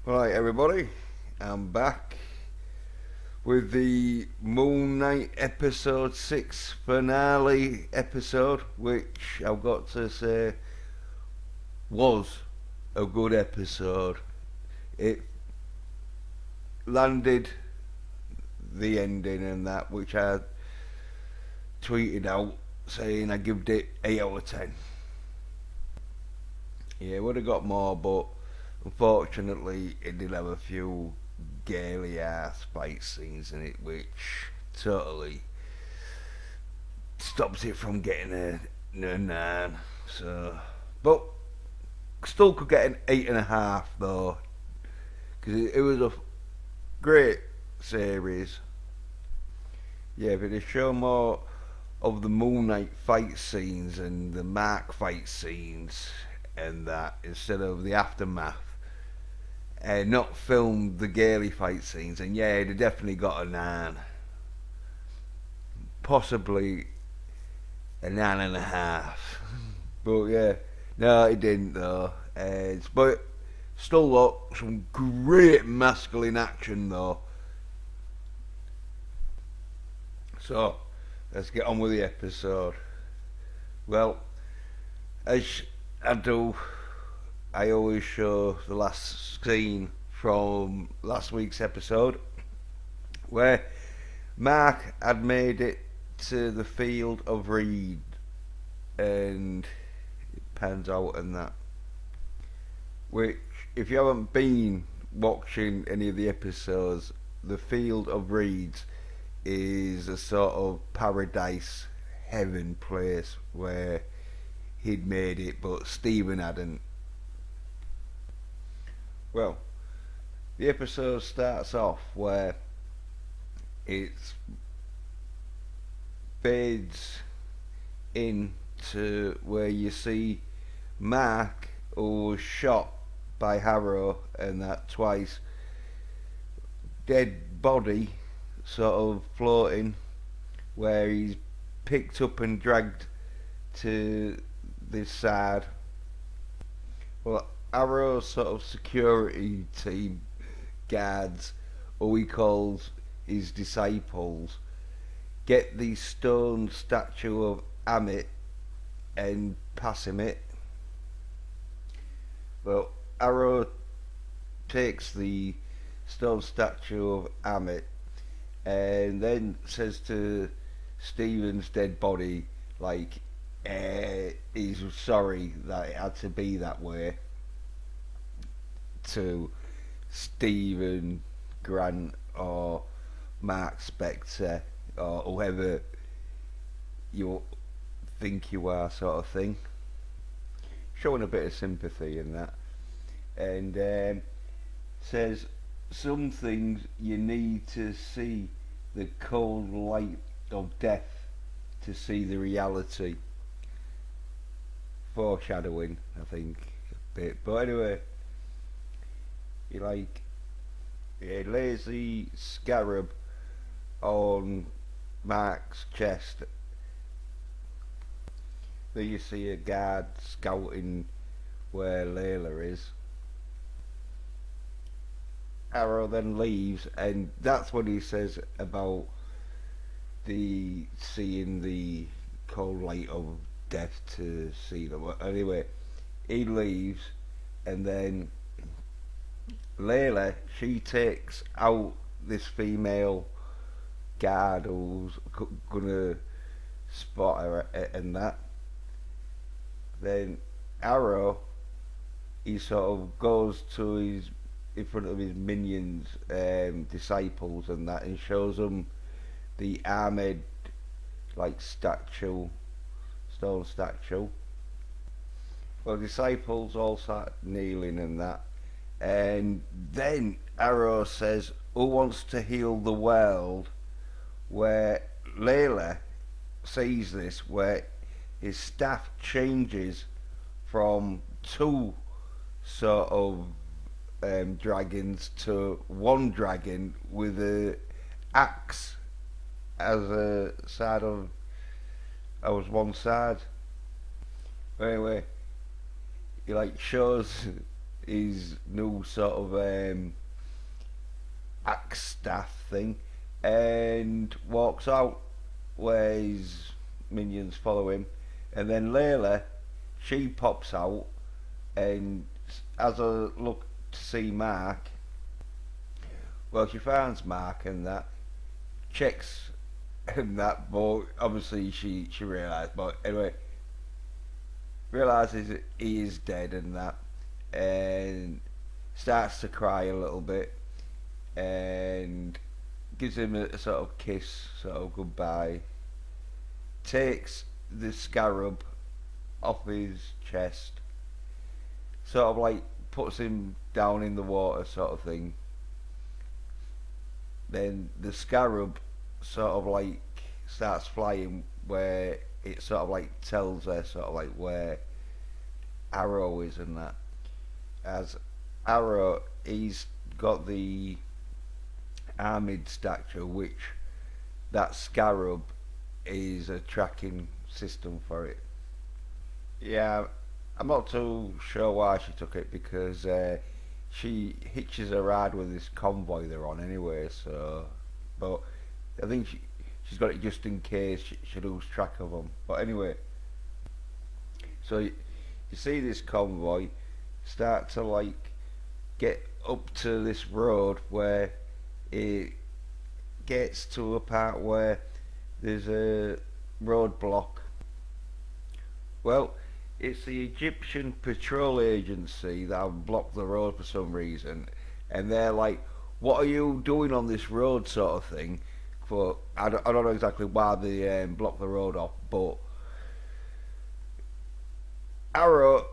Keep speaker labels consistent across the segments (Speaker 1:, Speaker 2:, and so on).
Speaker 1: Right, everybody, I'm back with the Moon Knight episode 6 finale episode, which I've got to say was a good episode. It landed the ending and that, which I tweeted out saying I gave it 8 out of 10. Yeah, would have got more, but unfortunately, it did have a few gaily ass fight scenes in it, which totally stops it from getting a 9. So, but still could get an 8.5 though, because it was a great series. Yeah, if it had shown more of the Moon Knight fight scenes and the Mark fight scenes and that instead of the aftermath, not filmed the Gailey fight scenes, and yeah, it definitely got a 9, possibly a 9.5. But yeah, no, it didn't though. But still, look, some great masculine action though. So let's get on with the episode. Well, as I do, I always show the last scene from last week's episode where Mark had made it to the field of reed and it pans out and that. Which, if you haven't been watching any of the episodes, the field of reeds is a sort of paradise heaven place where he'd made it but Stephen hadn't. Well, the episode starts off where it fades into where you see Mark, who was shot by Harrow and that twice, dead body sort of floating, where he's picked up and dragged to this side. Well, Arrow's sort of security team guards, or he calls his disciples, get the stone statue of Amit and pass him it. Well, Arrow takes the stone statue of Amit and then says to Stephen's dead body, like, he's sorry that it had to be that way, to Stephen Grant or Mark Spector or whoever you think you are, sort of thing. Showing a bit of sympathy in that. And says, some things you need to see the cold light of death to see the reality. Foreshadowing, I think, a bit. But anyway, he lays the scarab on Mark's chest. Then you see a guard scouting where Layla is. Arrow then leaves, and that's when he says about the seeing the cold light of death to see them. Anyway, he leaves, and then Layla, she takes out this female guard who's gonna spot her and that. Then Arrow, he sort of goes to his in front of his minions, disciples and that, and shows them the Ahmed like statue, stone statue. Well, disciples all start kneeling and that, and then Arrow says, "Who wants to heal the world?" Where Layla sees this, where his staff changes from two sort of dragons to one dragon with a axe as a side of as one side. Anyway, he like shows his new sort of axe staff thing, and walks out where his minions follow him, and then Layla, she pops out and has a look to see Mark. Well, she finds Mark and that, checks and that, but obviously she realised, but anyway, realises that he is dead and that, and starts to cry a little bit, and gives him a sort of kiss, sort of goodbye, takes the scarab off his chest, sort of like puts him down in the water, sort of thing. Then the scarab sort of like starts flying, where it sort of like tells her sort of like where Arrow is and that. As Arrow, he's got the armoured statue, which that scarab is a tracking system for it. Yeah, I'm not too sure why she took it, because she hitches a ride with this convoy they're on anyway. So, but I think she's got it just in case she loses track of them. But anyway, so you see this convoy start to like get up to this road where it gets to a part where there's a roadblock. Well, it's the Egyptian Patrol Agency that have blocked the road for some reason, and they're like, "What are you doing on this road?" sort of thing. But I don't know exactly why they blocked the road off, but Arrow,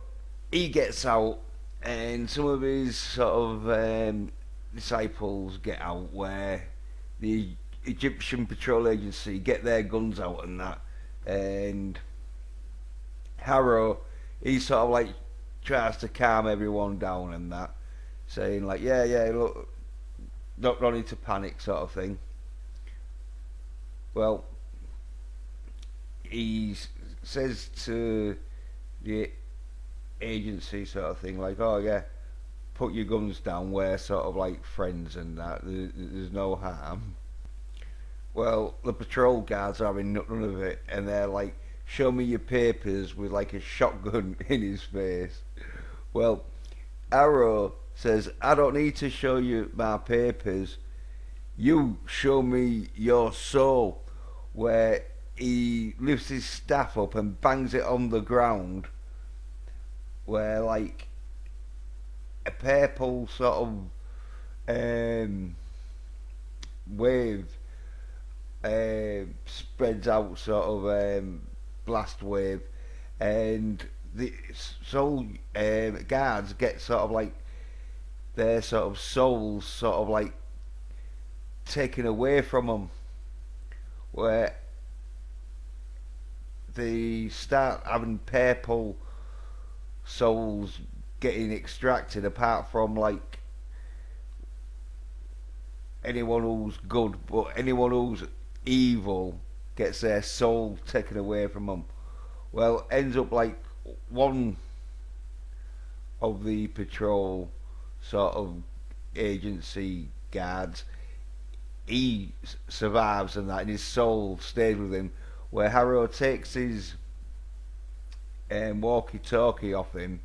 Speaker 1: he gets out, and some of his sort of disciples get out, where the Egyptian Patrol Agency get their guns out and that, and Harrow, he sort of like tries to calm everyone down and that, saying like, yeah, look, don't need to panic, sort of thing. Well, he says to the agency, sort of thing, like, oh yeah, put your guns down, we're sort of like friends and that, there's no harm. Well, the patrol guards are having none of it, and they're like, show me your papers, with like a shotgun in his face. Well, Arrow says, I don't need to show you my papers, you show me your soul, where he lifts his staff up and bangs it on the ground, where like a purple sort of wave spreads out, sort of blast wave, and the soul guards get sort of like their sort of souls sort of like taken away from them, where they start having purple souls getting extracted, apart from like anyone who's good, but anyone who's evil gets their soul taken away from them. Well, ends up like one of the patrol sort of agency guards, he survives and that, and his soul stays with him, where Harrow takes his walkie-talkie off him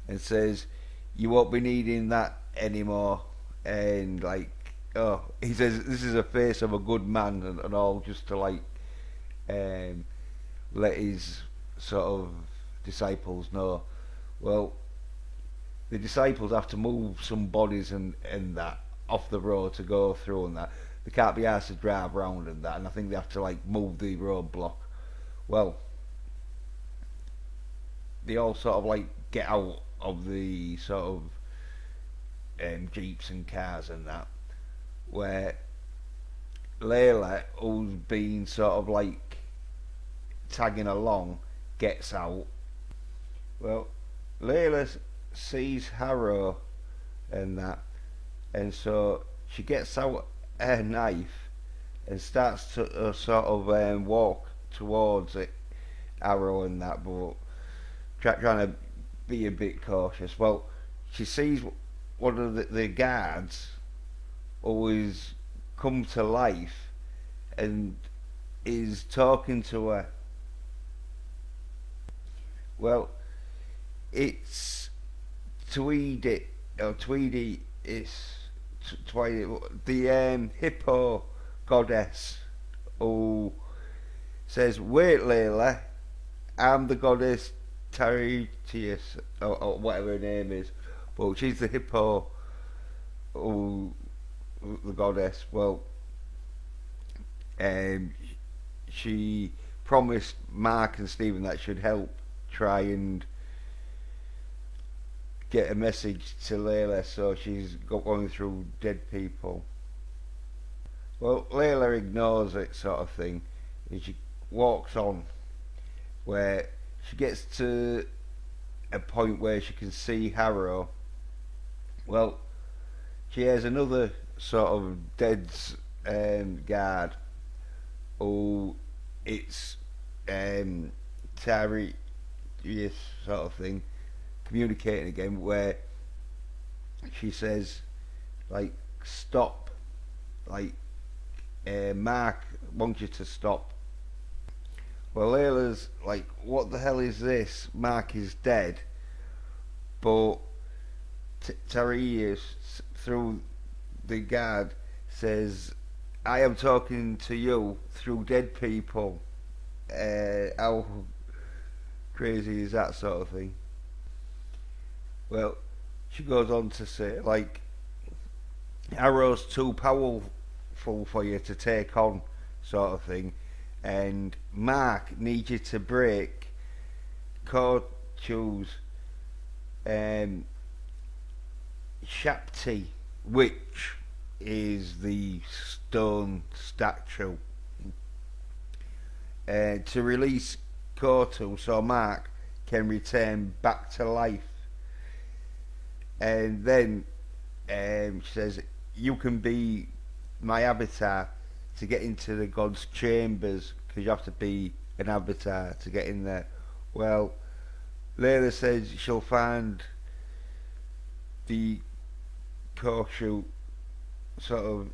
Speaker 1: and says, you won't be needing that anymore, and like, oh, he says this is a face of a good man, and all, just to like let his sort of disciples know. Well, the disciples have to move some bodies and that off the road to go through and that. They can't be asked to drive round and that, and I think they have to like move the roadblock. Well, they all sort of like get out of the sort of jeeps and cars and that, where Layla, who's been sort of like tagging along, gets out. Well, Layla sees Harrow and that, and so she gets out her knife and starts to sort of walk towards it, Arrow and that, but trying to be a bit cautious. Well, she sees one of the guards always come to life and is talking to her. Well, it's Tweedy, or Tweedy, it's Tweedy, the hippo goddess who says, "Wait, Layla, I'm the goddess Tiresias, or whatever her name is, but she's the hippo, who, the goddess." Well, um, she promised Mark and Stephen that should help try and get a message to Layla, so she's going through dead people. Well, Layla ignores it, sort of thing, and she walks on, where she gets to a point where she can see Harrow. Well, she has another sort of dead guard, who it's Tari, sort of thing, communicating again, where she says, like, stop, like, Mark wants you to stop. Well, Layla's like, what the hell is this? Mark is dead. But Tarius, through the guard, says, I am talking to you through dead people. How crazy is that, sort of thing? Well, she goes on to say, like, Arrow's too powerful for you to take on, sort of thing, and Mark needs you to break Korchu's Shapti, which is the stone statue, to release Korchu so Mark can return back to life. And then she says, you can be my avatar to get into the god's chambers, because you have to be an avatar to get in there. Well, Layla says she'll find the Korchu sort of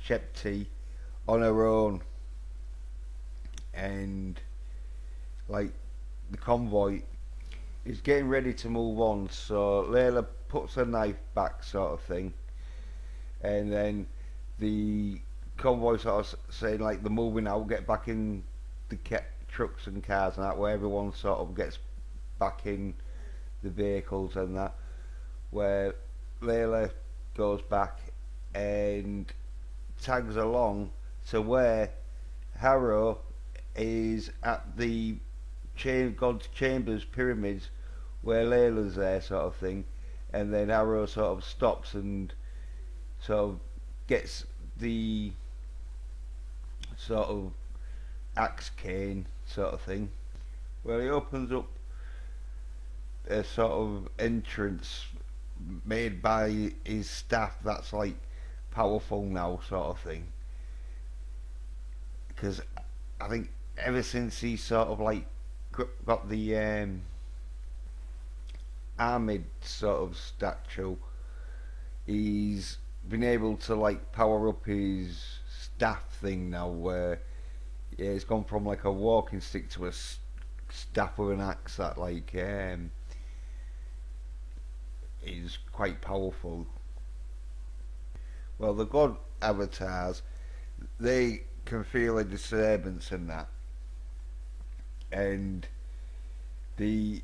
Speaker 1: Shepti on her own, and like the convoy is getting ready to move on, so Layla puts her knife back, sort of thing, and then the convoy sort of saying, like, they're moving out, get back in the trucks and cars and that, where everyone sort of gets back in the vehicles and that, where Layla goes back and tags along to where Harrow is at the God's Chambers pyramids, where Layla's there, sort of thing, and then Harrow sort of stops and sort of gets the sort of axe cane, sort of thing. Well, he opens up a sort of entrance made by his staff that's like powerful now, sort of thing, because I think ever since he sort of like got the armored sort of statue, he's been able to like power up his staff thing now, where it's gone from like a walking stick to a staff with an axe that like is quite powerful. Well, the god avatars, they can feel a disturbance in that, and the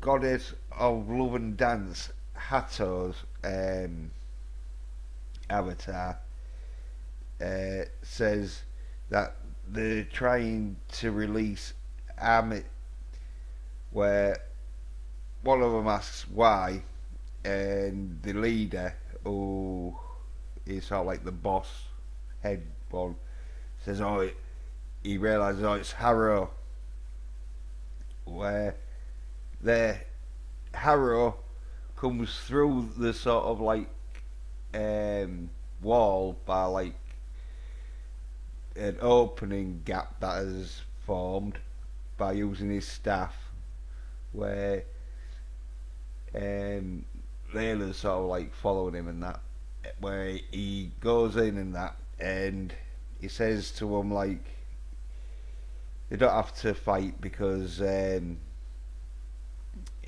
Speaker 1: goddess of love and dance, Hato's avatar, says that they're trying to release Amit, where one of them asks why, and the leader, who is sort of like the boss head one, says, oh, he realises, oh, it's Harrow, where the Harrow comes through the sort of like wall by like an opening gap that has formed by using his staff, where um, Layla's sort of like following him and that, where he goes in and that, and he says to him like they don't have to fight because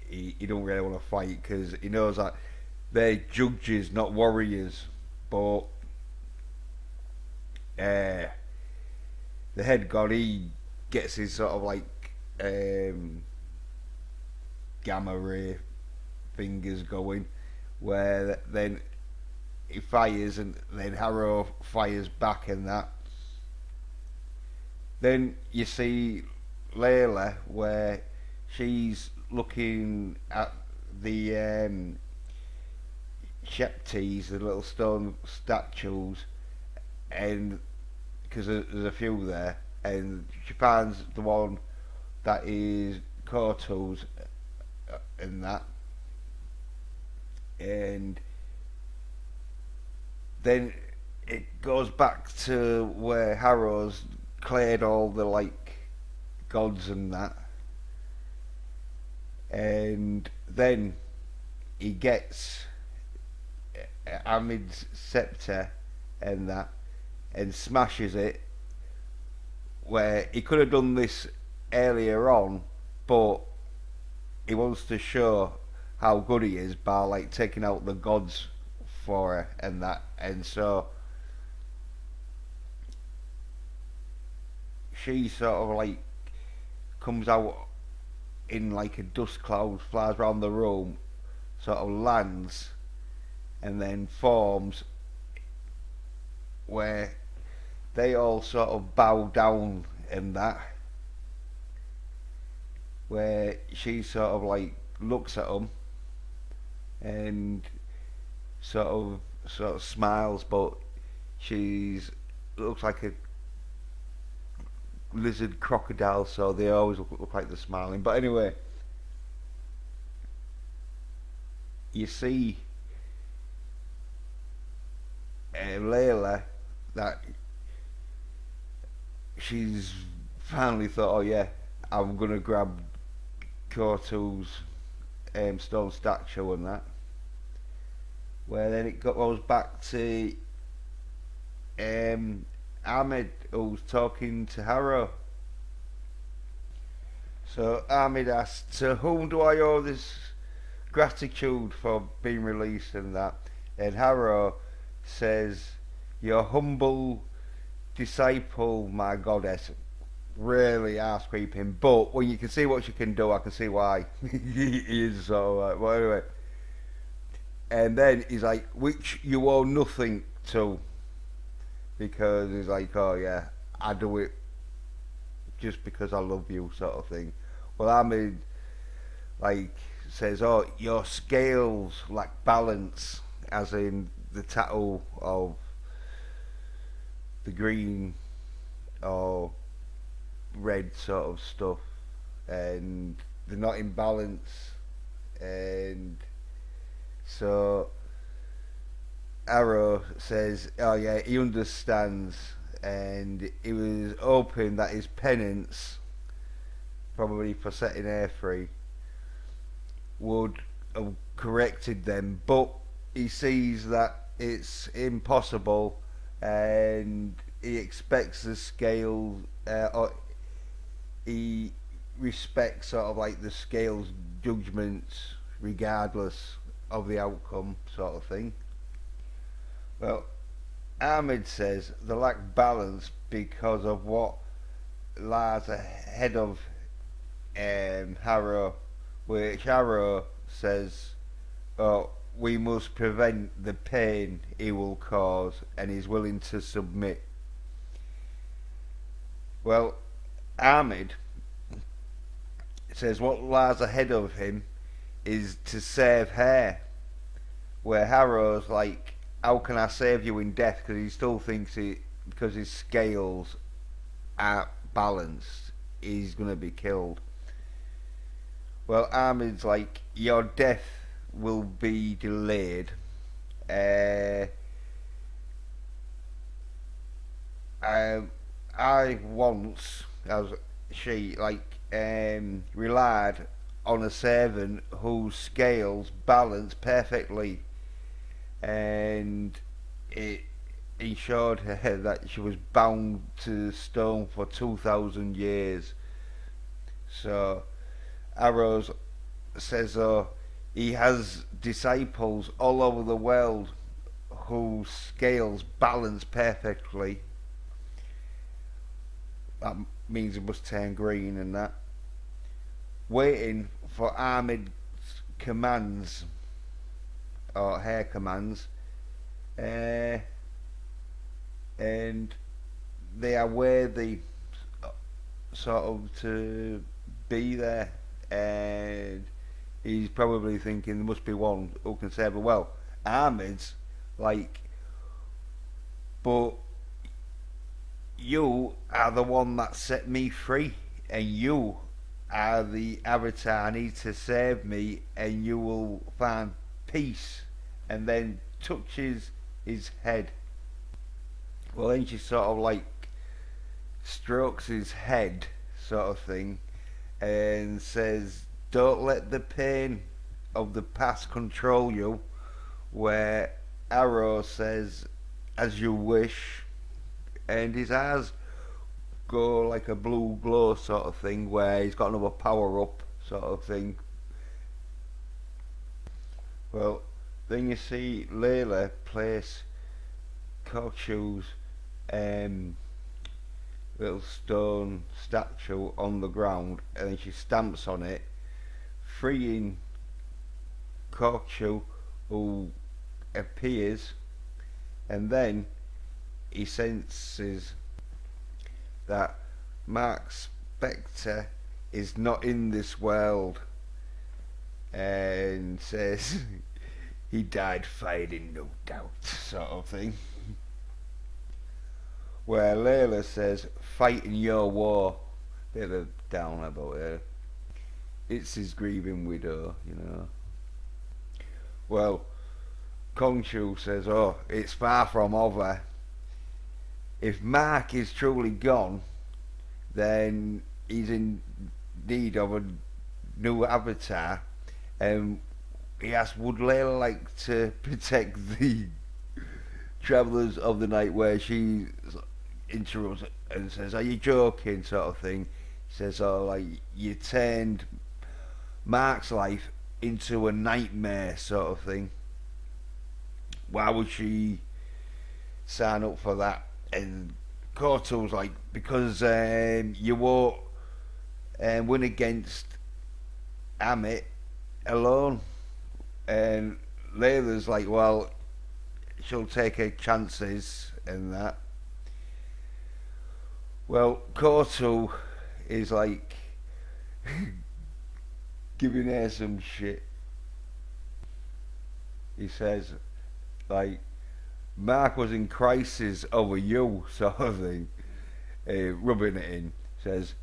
Speaker 1: he don't really want to fight because he knows that they're judges, not warriors. But uh, the head god, he gets his sort of like um, gamma ray fingers going, where then he fires and then Harrow fires back and that. Then you see Layla where she's looking at the Shepties, the little stone statues, and because there's a few there, and she finds the one that is Koto's and that, and then it goes back to where Harrow's cleared all the like gods and that, and then he gets Amid's scepter and that, and smashes it. Where he could have done this earlier on, but he wants to show how good he is by like taking out the gods for her and that, and so she sort of like comes out in like a dust cloud, flies around the room, sort of lands, and then forms where they all sort of bow down and that, where she sort of like looks at them and sort of smiles, but she's looks like a lizard crocodile, so they always look like they're smiling. But anyway, you see Layla that she's finally thought, oh yeah, I'm gonna grab Koto's stone statue and that. Where then it goes back to Ahmed, who's talking to Harrow. So Ahmed asks, to whom do I owe this gratitude for being released and that? And Harrow says, your humble disciple, my goddess. Really ass creeping, but when you can see what she can do, I can see why he is so like. Well, anyway, and then he's like, which you owe nothing to, because he's like, oh yeah, I do it just because I love you, sort of thing. Well, Ahmed like says, oh, your scales lack balance, as in the tattoo of the green or red sort of stuff, and they're not in balance, and so Arrow says, oh yeah, he understands, and he was hoping that his penance, probably for setting her free, would have corrected them, but he sees that it's impossible, and he expects the scale, or he respects sort of like the scale's judgments regardless of the outcome, sort of thing. Well, Ahmed says they lack balance because of what lies ahead of Harrow, which Harrow says, oh, we must prevent the pain he will cause, and he's willing to submit. Well, Ahmed says what lies ahead of him is to save her, where Harrow's like, how can I save you in death, because he still thinks because his scales aren't balanced, he's going to be killed. Well, Ahmed's like, your death will be delayed. I once, as she like, relied on a servant whose scales balance perfectly, and it ensured her that she was bound to stone for 2,000 years. So Arrows says, he has disciples all over the world whose scales balance perfectly. That means it must turn green and that. Waiting for Ahmed's commands, or her commands, and they are worthy, sort of, to be there. And he's probably thinking there must be one who can save her. Well, Ahmed's like, but you are the one that set me free, and you are the avatar I need to save me, and you will find peace. And then touches his head. Well, then she sort of like strokes his head, sort of thing, and says, don't let the pain of the past control you. Where Arrow says, as you wish, and his eyes go like a blue glow, sort of thing, where he's got another power up, sort of thing. Well, then you see Layla place Kochu's little stone statue on the ground, and then she stamps on it, freeing Kochu, who appears, and then he senses that Mark Spector is not in this world, and says he died fighting, no doubt, sort of thing. Where Layla says, fighting your war. Bit of a down about her. It's his grieving widow, you know. Well, Kongshu says, oh, it's far from over. If Mark is truly gone, then he's in need of a new avatar. And he asks, would Layla like to protect the Travellers of the Night, where she interrupts and says, are you joking, sort of thing. He says, oh, like, you turned Mark's life into a nightmare, sort of thing. Why would she sign up for that? And Koto's like, because you won't win against Amit alone. And Layla's like, well, she'll take her chances and that. Well, Koto is like giving her some shit. He says, like, Mark was in crisis over you, sort of thing, rubbing it in. Says,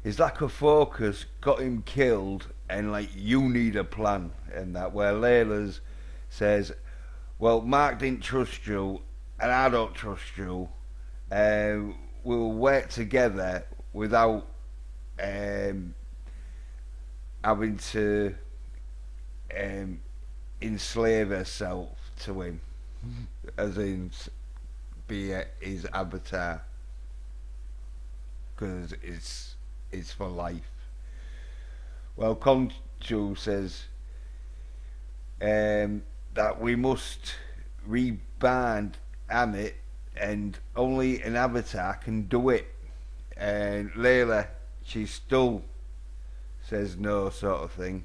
Speaker 1: his lack of focus got him killed, and like, you need a plan, and that. Where Layla's says, well, Mark didn't trust you, and I don't trust you. We'll work together without having to enslave herself to him, as in be his avatar, because it's for life. Well, Conchu says that we must rebind Amit, and only an avatar can do it. And Layla, she still says no, sort of thing.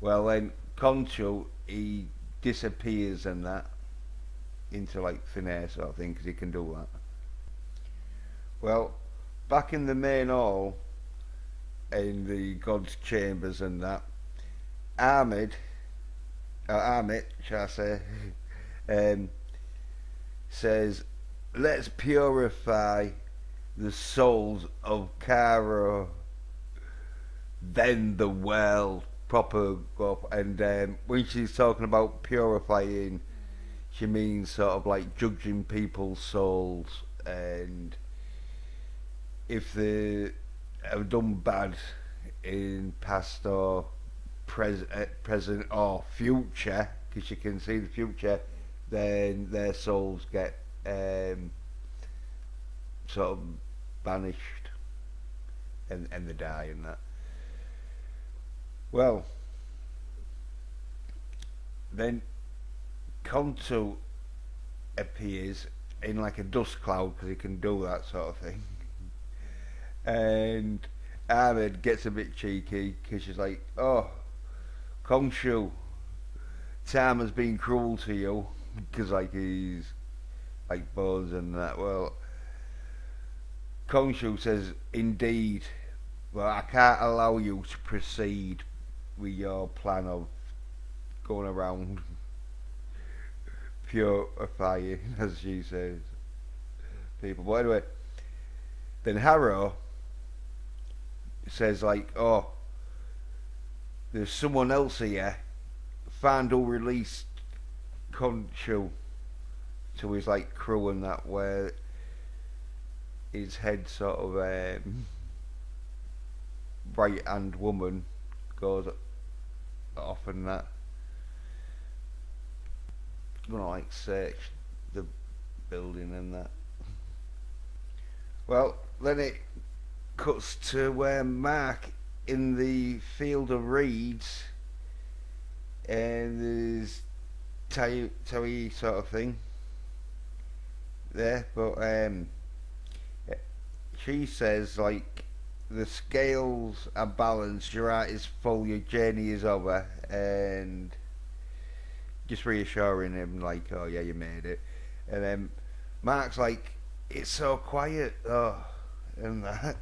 Speaker 1: Well, then Conchu, he disappears and that into like thin air, sort of thing, because he can do that. Well, back in the main hall, in the God's chambers and that, Amit, shall I say, says, let's purify the souls of Kara, then the world proper go up. And when she's talking about purifying, she means sort of like judging people's souls, and if they have done bad in past or present or future, because you can see the future, then their souls get sort of banished and they die and that. Well, then Kontu appears in like a dust cloud because he can do that sort of thing. And Ahmed gets a bit cheeky because she's like, "Oh, Kongshu, Tam has been cruel to you," because like he's like bones and that. Well, Kongshu says, "Indeed, well, I can't allow you to proceed with your plan of going around purifying," as she says, people. But anyway, then Harrow says like, "Oh, there's someone else here. Fandle released Khonshu to his like crew and that, where his head sort of right hand woman goes off and that. I'm gonna like search the building and that." Well, then it cuts to where Mark in the field of reeds, and there's Terry sort of thing there, but she says like, "The scales are balanced, your heart is full, your journey is over," and just reassuring him like, "Oh yeah, you made it." And then Mark's like, "It's so quiet, oh," and that.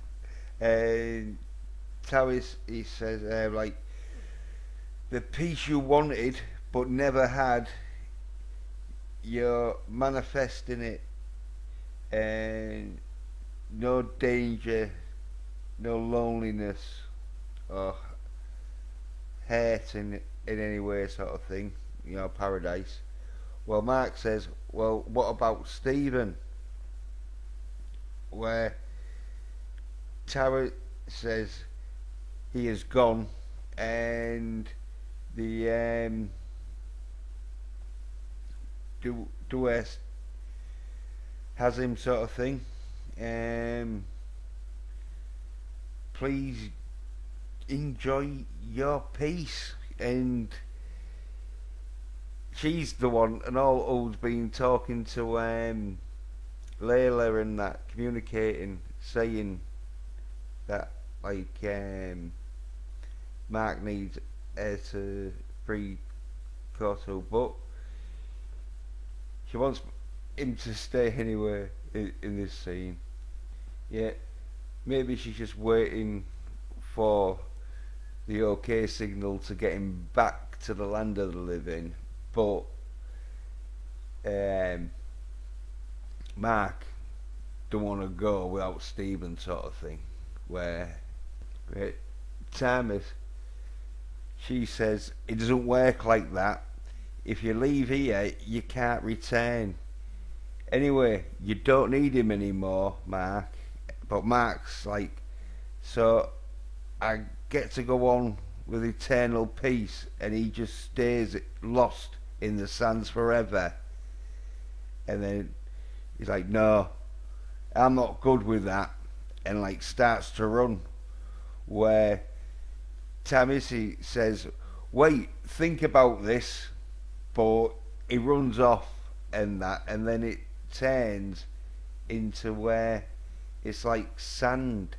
Speaker 1: And Tavis, he says like, "The peace you wanted but never had, you're manifesting it, and no danger, no loneliness or hurt in any way sort of thing, you know, paradise." Well, Mark says, "Well, what about Stephen?" Where Tara says he is gone, and the Dues has him sort of thing. Please enjoy your peace. And she's the one, and all who's been talking to Layla and that, communicating, saying that like Mark needs her to free Koto, but she wants him to stay anywhere in this scene. Yeah, maybe she's just waiting for the OK signal to get him back to the land of the living, but Mark don't want to go without Stephen sort of thing, where Thomas, she says it doesn't work like that. If you leave here, you can't return. Anyway, you don't need him anymore, Mark. But Mark's like, "So I get to go on with eternal peace," and he just stays lost in the sands forever. And then he's like, "No, I'm not good with that," and like starts to run. Where Tamisi says, "Wait, think about this," but he runs off and that, and then it turns into where it's like sand,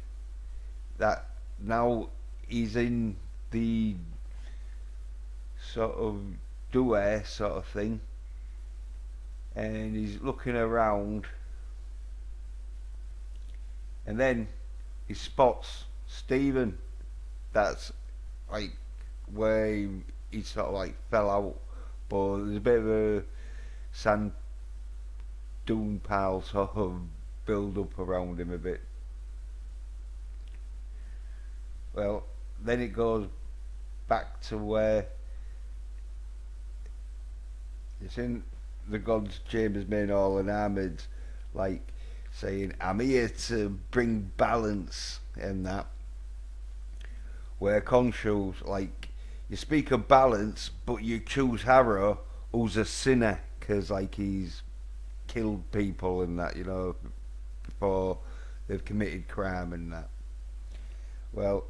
Speaker 1: that now he's in the sort of duer sort of thing, and he's looking around, and then he spots Stephen. That's like where he sort of like fell out, but there's a bit of a sand dune pile sort of build up around him a bit. Well, then it goes back to where it's in the God's Chambers main hall, and Ahmed's like saying, "I'm here to bring balance," and that. where Khonshu's like, you speak of balance, but you choose Harrow, who's a sinner, because like he's killed people and that, before they've committed crime and that. Well,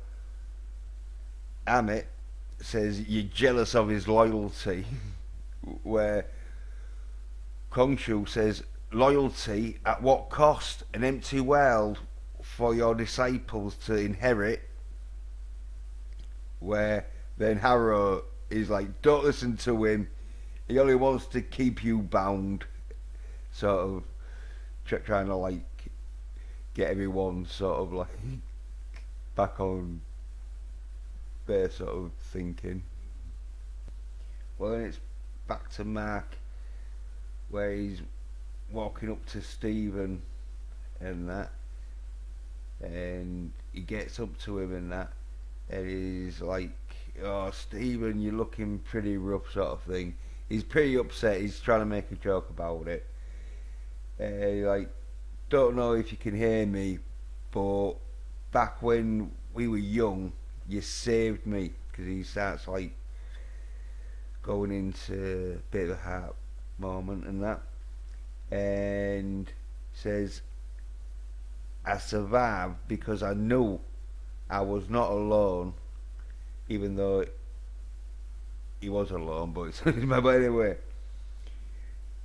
Speaker 1: Amit says you're jealous of his loyalty, where Khonshu says loyalty at what cost? An empty world for your disciples to inherit. Where then Harrow is like, don't listen to him. He only wants to keep you bound. Sort of trying to like get everyone sort of like back on their sort of thinking. Well, then it's back to Mark, where he's walking up to Stephen and that, and he gets up to him and that, and he's like, oh Stephen, you're looking pretty rough, sort of thing. He's pretty upset. He's trying to make a joke about it. Like, don't know if you can hear me, but back when we were young, you saved me. Because he starts like going into a bit of a heart moment and that, and says, I survived because I knew I was not alone, even though he was alone, but anyway,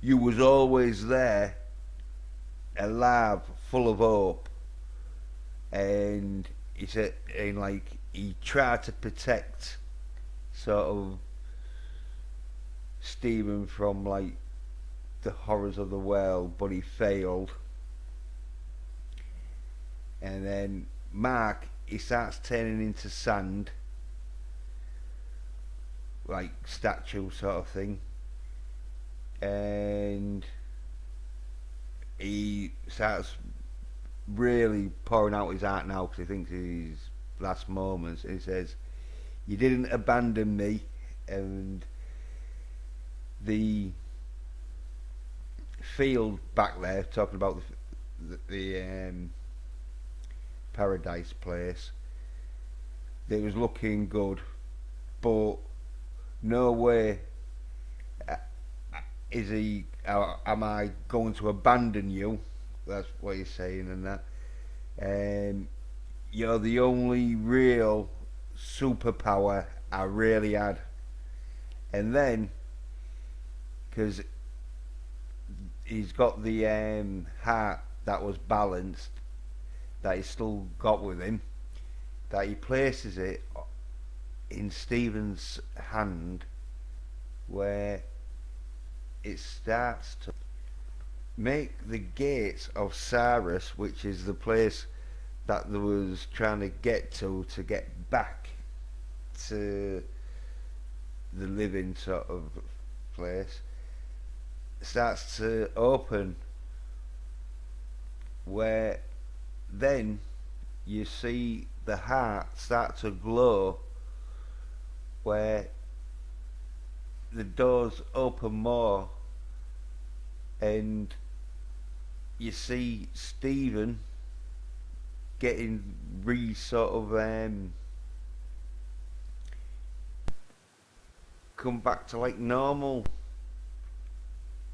Speaker 1: you was always there, alive, full of hope. And he said, and like, he tried to protect sort of Stephen from like the horrors of the world, but he failed. And then Mark, he starts turning into sand, like statue sort of thing, and he starts really pouring out his heart now because he thinks his last moments. And he says, you didn't abandon me. And the field back there, talking about the paradise place, it was looking good, but no way is he, am I going to abandon you? That's what he's saying and that. You're the only real superpower I really had. And then, because he's got the heart that was balanced, that he's still got with him, that he places it in Stephen's hand, where it starts to make the gates of Cyrus, which is the place that they was trying to get back to the living sort of place, starts to open, where then you see the heart start to glow, where the doors open more, and you see Stephen getting sort of come back to like normal,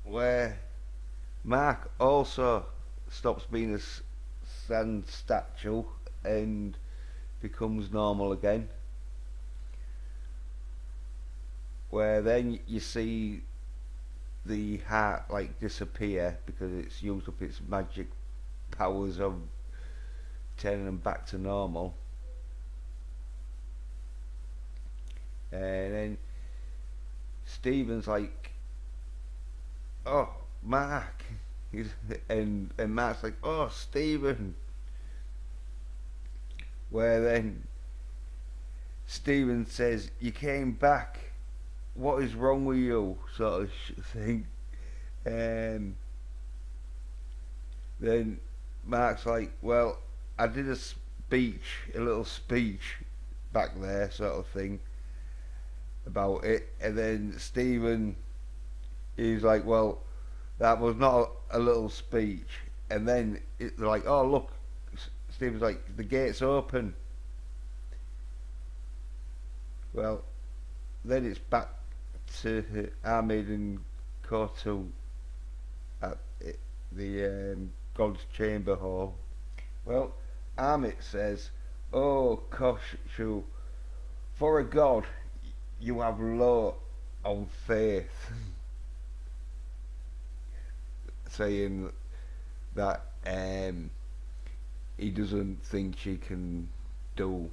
Speaker 1: where Mark also stops being a sand statue and becomes normal again, where then you see the heart like disappear because it's used up its magic powers of turning them back to normal. And then Stephen's like, oh Mark, and Mark's like, oh Stephen, where then Stephen says, you came back, what is wrong with you, sort of thing. And then Mark's like, well, I did a little speech back there, sort of thing, about it. And then Stephen is like, well, that was not a little speech. And then they're like, oh look, Stephen's like, the gate's open. Well, then it's back to Ahmed and Kotal at the God's Chamber Hall. Well, Ahmed says, "Oh, Koshu, for a god, you have low on faith," saying that he doesn't think she can do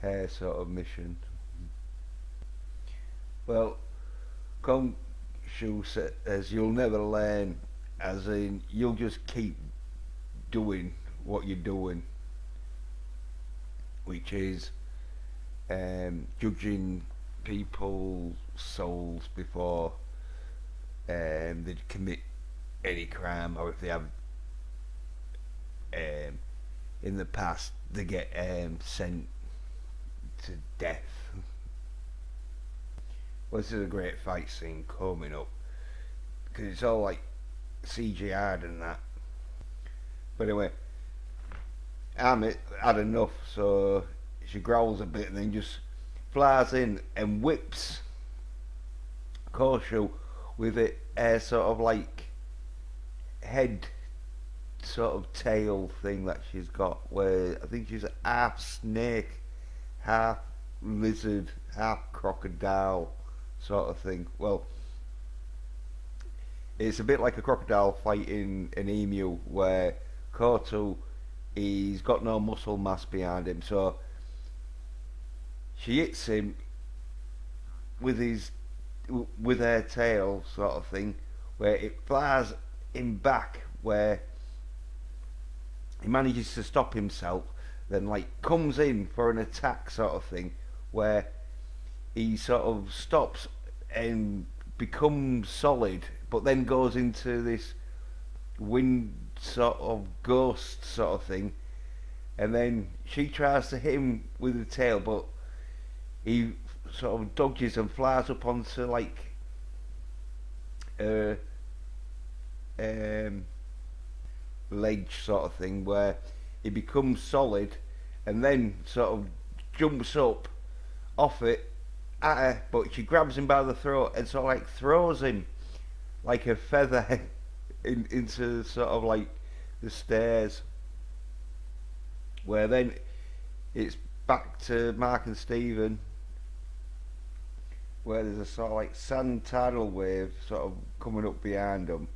Speaker 1: her sort of mission. Well, Khonshu says you'll never learn, as in you'll just keep doing what you're doing, which is judging people's souls before they commit any crime, or if they have in the past they get sent to death. Well, this is a great fight scene coming up because it's all like CGI'd and that. But anyway, Amit had enough, so she growls a bit and then just flies in and whips Korshu with it, sort of like head sort of tail thing that she's got, where I think she's half snake, half lizard, half crocodile sort of thing. Well, it's a bit like a crocodile fighting an emu, where Kotal, he's got no muscle mass behind him, so she hits him with her tail sort of thing, where it flies him back, where he manages to stop himself, then like comes in for an attack sort of thing, where he sort of stops and becomes solid, but then goes into this wind sort of ghost sort of thing, and then she tries to hit him with the tail, but he sort of dodges and flies up onto like ledge sort of thing, where he becomes solid and then sort of jumps up off it at her, but she grabs him by the throat and sort of like throws him like a feather into sort of like the stairs, where then it's back to Mark and Stephen, where there's a sort of like sand tidal wave sort of coming up behind them,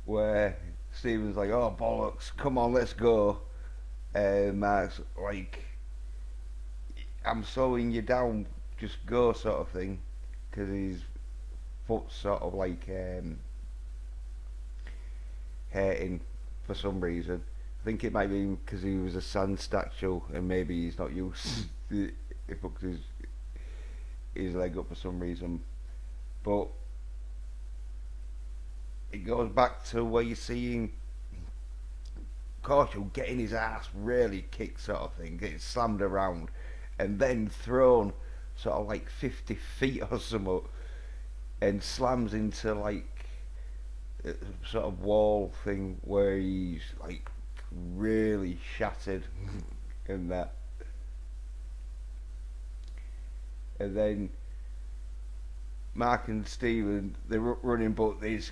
Speaker 1: where Stephen's like, "Oh bollocks, come on, let's go," and Mark's like, "I'm slowing you down, just go," sort of thing, because his foot's sort of like hurting for some reason. I think it might be because he was a sand statue and maybe he's not used to it, fucked his leg up for some reason. But it goes back to where you're seeing Korshu getting his ass really kicked sort of thing, getting slammed around and then thrown sort of like 50 feet or something, and slams into like a sort of wall thing where he's like really shattered and that. And then Mark and Stephen, they're running, but this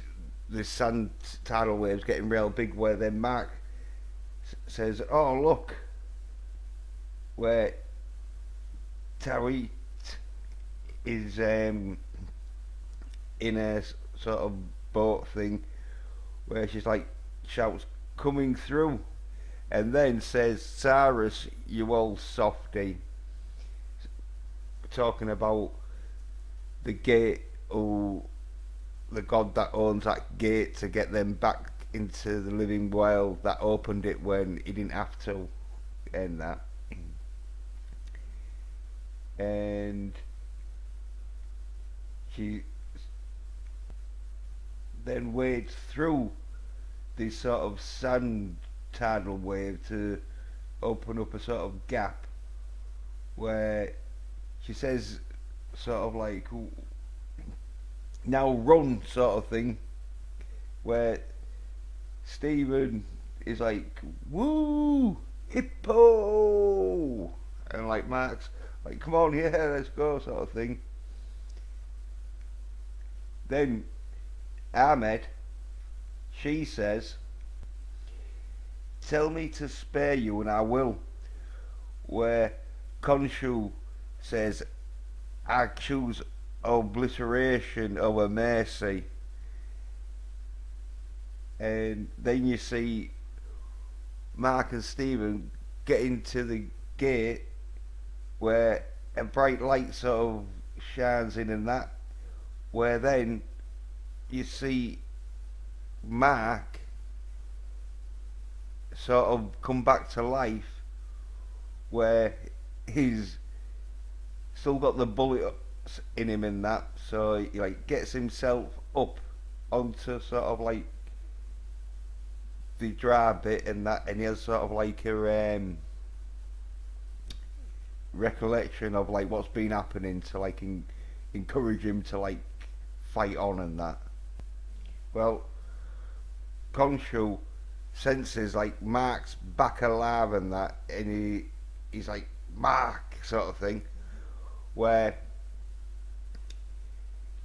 Speaker 1: sand tidal waves getting real big, where then Mark says, "Oh look, where Tawit is in a sort of boat thing," where she's like shouts, "Coming through," and then says, "Cyrus, you old softy," talking about the gate, or the god that owns that gate to get them back into the living world, that opened it when he didn't have to, and that. And she then wades through this sort of sand tidal wave to open up a sort of gap, where she says sort of like, "Now run," sort of thing, where Stephen is like, "Woo, hippo," and like Mark's, like, come on, yeah, let's go, sort of thing. Then Ahmed, she says, tell me to spare you and I will. Where Khonshu says, I choose obliteration over mercy. And then you see Mark and Stephen get into the gate where a bright light sort of shines in and that, where then you see Mark sort of come back to life, where he's still got the bullets in him and that, so he like gets himself up onto sort of like the dry bit and that, and he has sort of like a recollection of like what's been happening to like encourage him to like fight on and that. Well, Khonshu senses like Mark's back alive and that, and he's like, Mark, sort of thing, where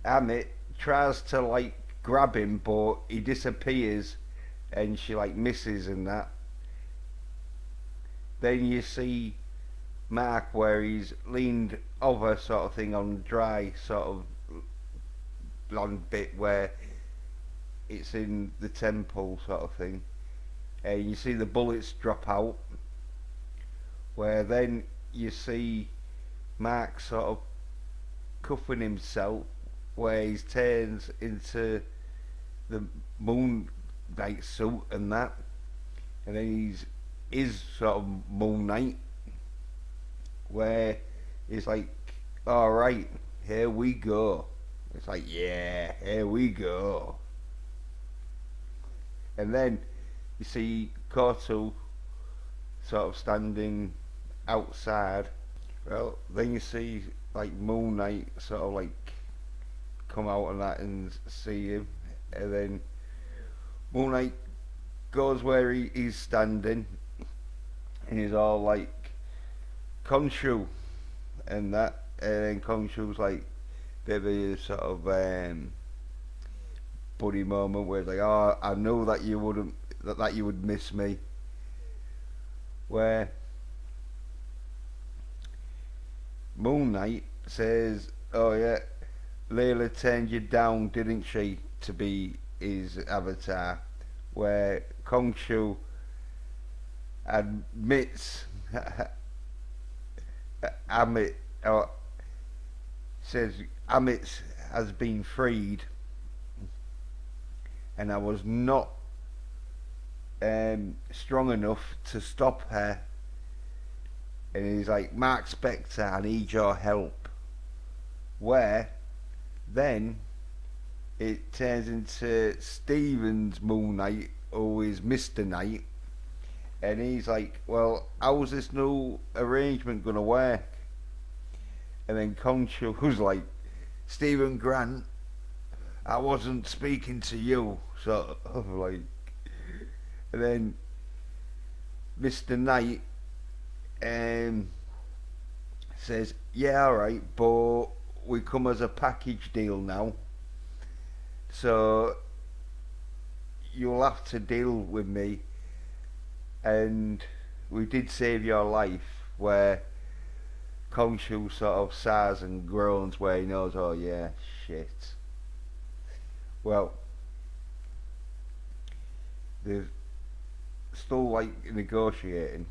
Speaker 1: Amit tries to like grab him, but he disappears and she like misses and that. Then you see Mark where he's leaned over, sort of thing, on dry sort of long bit where it's in the temple, sort of thing, and you see the bullets drop out, where then you see Mark sort of cuffing himself, where he turns into the Moonlight suit and that, and then is sort of Moon Knight, where he's like, alright, here we go. It's like, yeah, here we go. And then you see Kotal sort of standing outside. Well, then you see like Moon Knight sort of like come out and that and see him, and then Moon Knight goes where he's standing, and he's all like, Khonshu and that, and then Khonshu's like bit of a sort of buddy moment where it's like, oh, I know that you wouldn't, that you would miss me, where Moon Knight says, oh yeah, Layla turned you down, didn't she, to be his avatar, where Khonshu admits Amit, or says Amit has been freed, and I was not strong enough to stop her. And he's like, Mark Spector, I need your help. Where then it turns into Stephen's Moon Knight, who is Mr. Knight, and he's like, well, how's this new arrangement gonna work? And then Khonshu was like, Stephen Grant, I wasn't speaking to you, sort of like. And then Mr. Knight says, yeah, alright, but we come as a package deal now, so you'll have to deal with me, and we did save your life, where Khonshu sort of sighs and groans, where he knows, oh yeah, shit. Well, they're still like negotiating,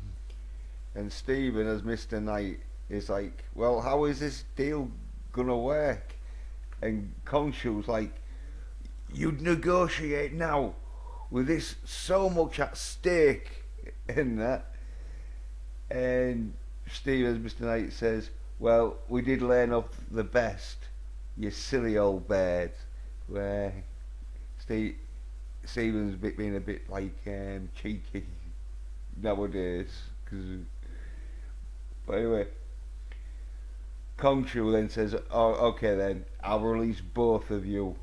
Speaker 1: and Stephen as Mr. Knight is like, well, how is this deal gonna work? And Khonshu's like, you'd negotiate now with this so much at stake in that. And Steve as Mr. Knight says, well, we did learn off the best, you silly old bird. Where Stephen's being a bit like cheeky nowadays, but anyway, Khonshu then says, oh, okay then, I'll release both of you,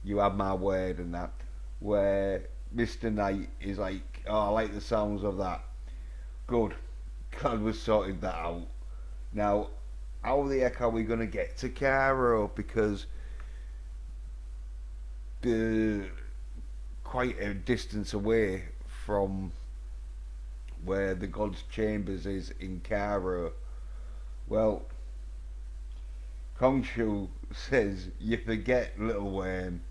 Speaker 1: you have my word and that, where Mr. Knight is like, oh, I like the sounds of that, good, glad we sorted that out. Now how the heck are we going to get to Cairo? Because the quite a distance away from where the God's Chambers is in Cairo. Well, Khonshu says, you forget, little worm,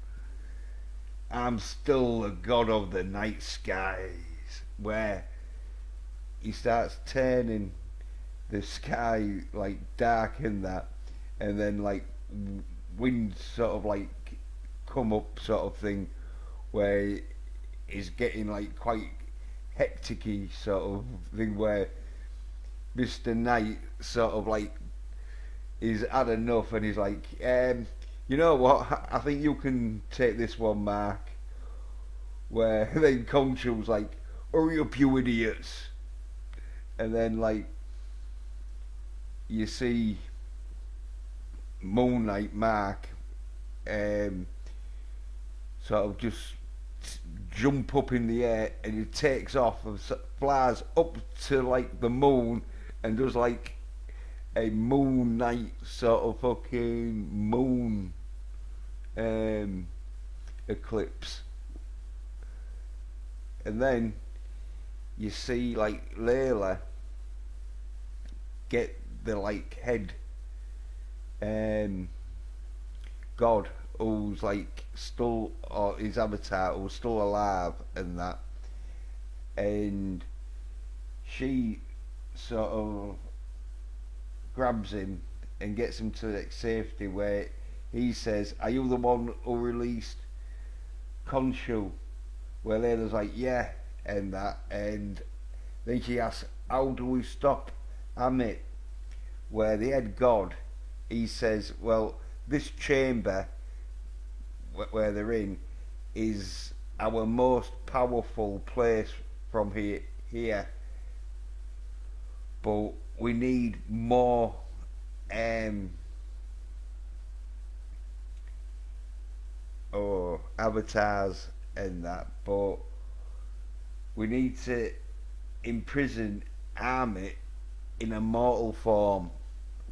Speaker 1: I'm still the god of the night skies. Where he starts turning the sky like dark and that, and then like winds sort of like come up sort of thing, where he's getting like quite hectic-y sort of thing, where Mr. Knight sort of like he's had enough and he's like, you know what, I think you can take this one, Mark. Where then Khonshu's like, hurry up, you idiots. And then like you see Moonlight Mark sort of just jump up in the air, and he takes off and flies up to like the moon and does like a moon night sort of fucking moon eclipse. And then you see like Layla get the like head god who's like still, or his avatar who's still alive and that, and she sort of grabs him and gets him to like safety, where he says, are you the one who released Khonshu? Where Layla's like, yeah, and that, and then she asks, how do we stop Amit? Where the head god, he says, well, this chamber where they're in is our most powerful place from here, but we need more avatars and that, but we need to imprison Amit in a mortal form.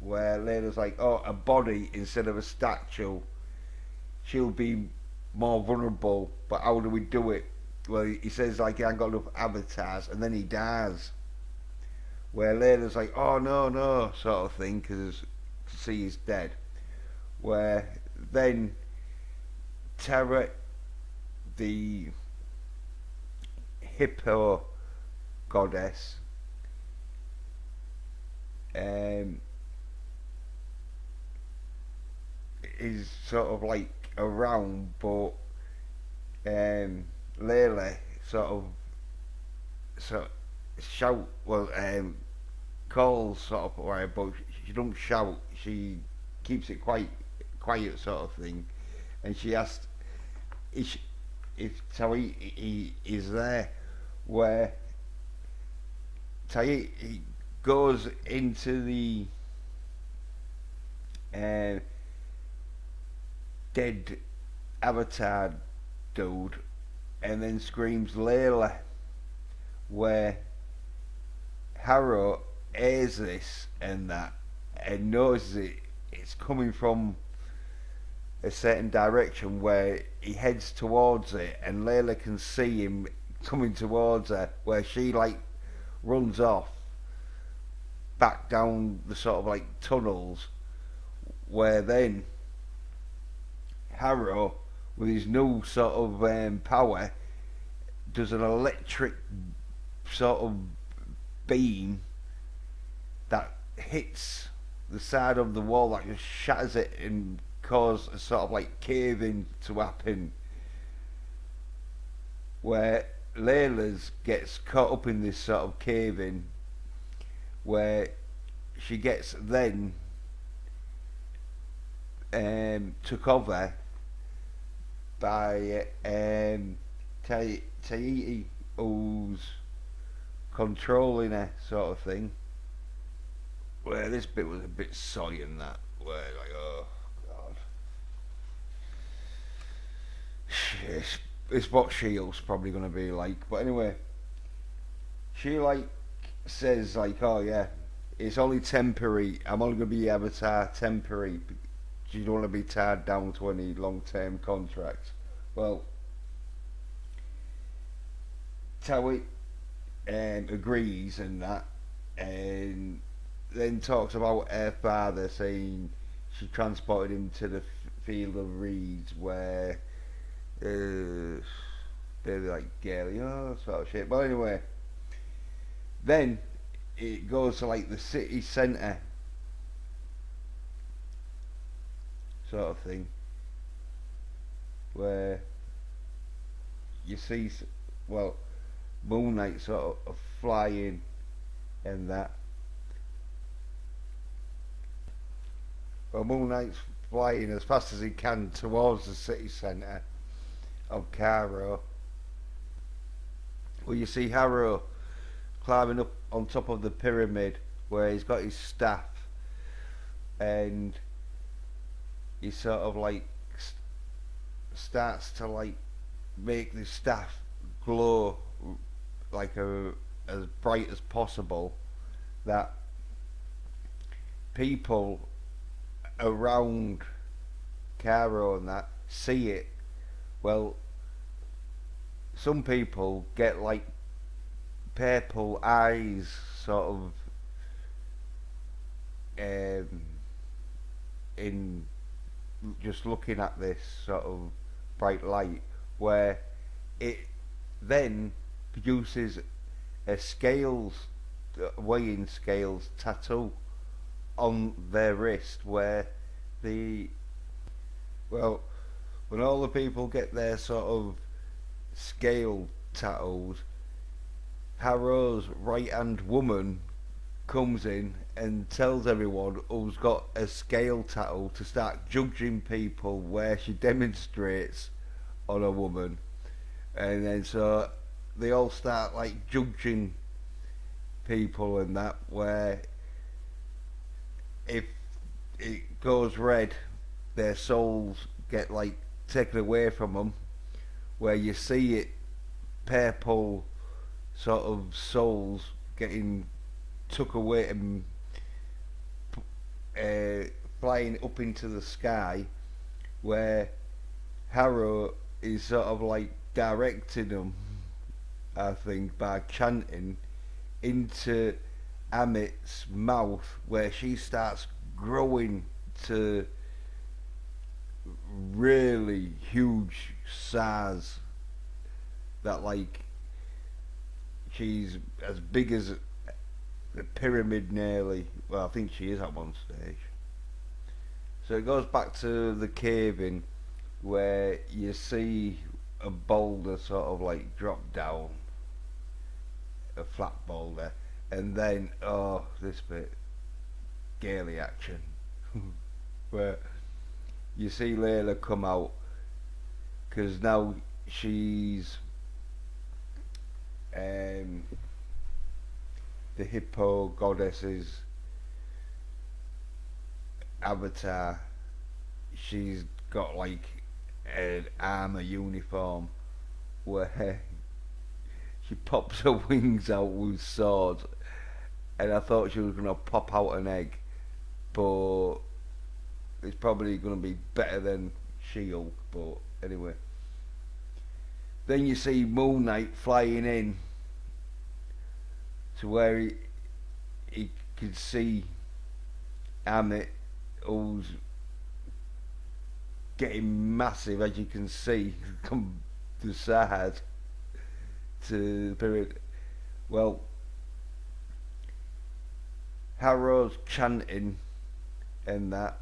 Speaker 1: Where Layla's like, oh, a body instead of a statue, she'll be more vulnerable, but how do we do it? Well, he says like he ain't got enough avatars, and then he dies. Where Layla's like, oh no, sort of thing, because see he's dead. Where then Terra, the hippo goddess, is sort of like around, but Layla sort of shout, well, calls sort of, right, but she don't shout, she keeps it quite quiet sort of thing, and she asked if Tahiti is there, where Tahiti goes into the dead avatar dude and then screams Layla, where Harrow hears this and that and knows it's coming from a certain direction, where he heads towards it, and Layla can see him coming towards her, where she like runs off back down the sort of like tunnels, where then Harrow, with his new sort of power, does an electric sort of beam that hits the side of the wall, that just shatters it and cause a sort of like cave-in to happen, where Layla's gets caught up in this sort of cave-in, where she gets then took over by Tahiti, who's controlling her sort of thing. Where this bit was a bit soy in that, where like, oh god, it's what Shield's probably going to be like. But anyway, she like says like, oh yeah, it's only temporary. I'm only going to be Avatar temporary. You don't want to be tied down to any long-term contracts. Well, Towie agrees and that, and then talks about her father saying she transported him to the field of reeds where they're like Gaelic, sort of shit. But anyway, then it goes to like the city centre sort of thing, where you see, well, Moonlight sort of flying and that. Well, Moonlight's flying as fast as he can towards the city centre of Cairo. Well, you see Harrow climbing up on top of the pyramid where he's got his staff, and he sort of like starts to like make the staff glow like as bright as possible, that people around Cairo and that see it. Well, some people get like purple eyes sort of in just looking at this sort of bright light, where it then produces a weighing scales tattoo on their wrist, where when all the people get their sort of scale tattoos, Harrow's right hand woman comes in and tells everyone who's got a scale tattoo to start judging people, where she demonstrates on a woman, and then so they all start like judging people and that, where if it goes red, their souls get like taken away from them, where you see it purple sort of souls getting took away and flying up into the sky, where Harrow is sort of like directing them, I think, by chanting into Amit's mouth, where she starts growing to really huge size, that like she's as big as the pyramid nearly. Well, I think she is at one stage. So it goes back to the caving, where you see a boulder sort of like drop down, a flat boulder, and then this bit, Gaily action, where you see Layla come out, because now she's the hippo goddess's avatar. She's got like an armour uniform where she pops her wings out with swords, and I thought she was going to pop out an egg, but it's probably going to be better than She-Hulk. But anyway, then you see Moon Knight flying in to where he could see Amit, who's getting massive, as you can see, come the side to the period. Well, Harrow's chanting and that,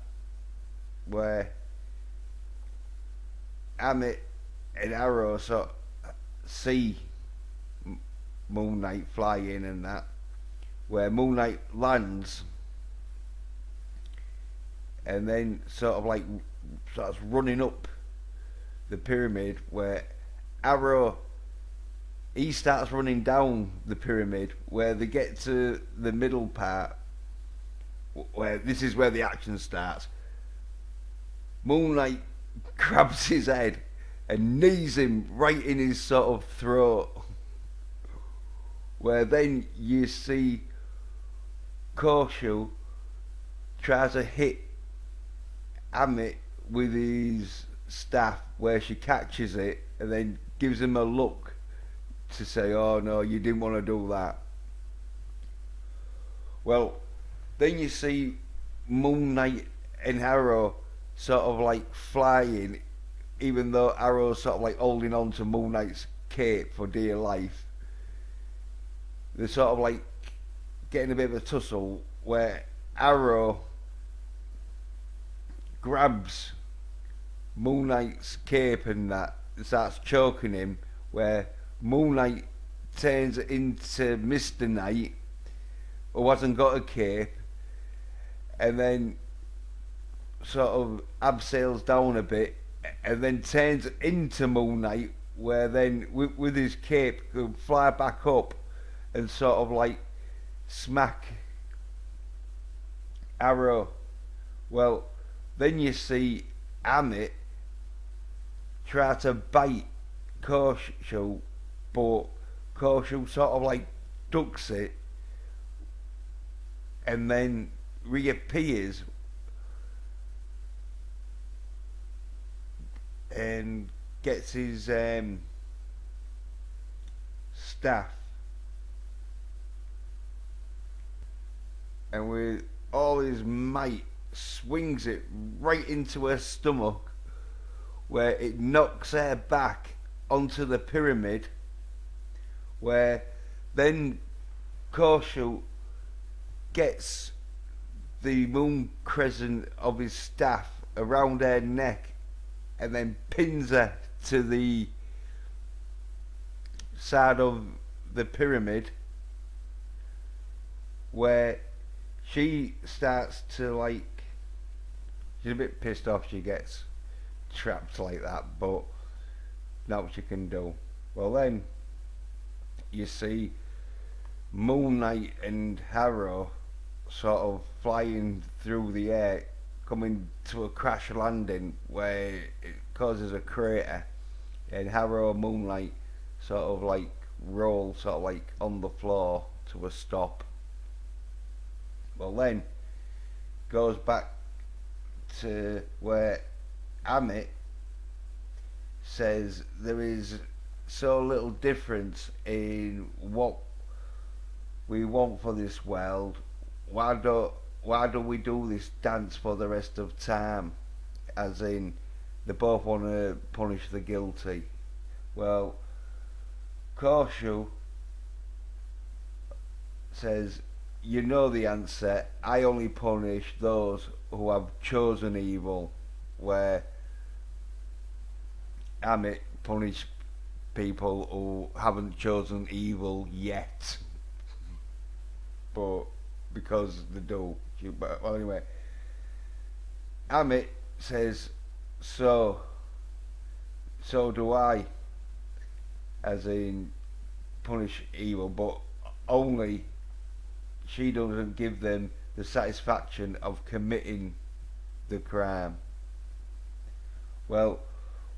Speaker 1: where Amit and Harrow sort of see Moon Knight fly in and that, where Moon Knight lands and then sort of like starts running up the pyramid, where Arrow, he starts running down the pyramid, where they get to the middle part, where this is where the action starts. Moon Knight grabs his head and knees him right in his sort of throat, where then you see Korshu tries to hit Amit with his staff, where she catches it and then gives him a look to say, "Oh no, you didn't want to do that." Well, then you see Moon Knight and Arrow sort of like flying, even though Arrow's sort of like holding on to Moon Knight's cape for dear life. They're sort of like getting a bit of a tussle where Arrow grabs Moon Knight's cape and that and starts choking him, where Moon Knight turns into Mr. Knight, who hasn't got a cape, and then sort of abseils down a bit and then turns into Moon Knight, where then with his cape can fly back up and sort of like smack Arrow. Well, then you see Amit try to bite Korshu, but Korshu sort of like ducks it and then reappears and gets his staff, and with all his might swings it right into her stomach, where it knocks her back onto the pyramid, where then Korshu gets the moon crescent of his staff around her neck and then pins her to the side of the pyramid, where she starts to like, she's a bit pissed off she gets trapped like that, but not what she can do. Well, then you see Moon Knight and Harrow sort of flying through the air, coming to a crash landing where it causes a crater, and Harrow and Moonlight sort of like roll sort of like on the floor to a stop. Well, then goes back to where Amit says there is so little difference in what we want for this world. Why do we do this dance for the rest of time? As in, they both want to punish the guilty. Well, Korshu says, you know the answer. I only punish those who have chosen evil, where Amit punish people who haven't chosen evil yet. But because they do. But well, anyway, Amit says, so do I, as in punish evil, but only she doesn't give them the satisfaction of committing the crime. Well,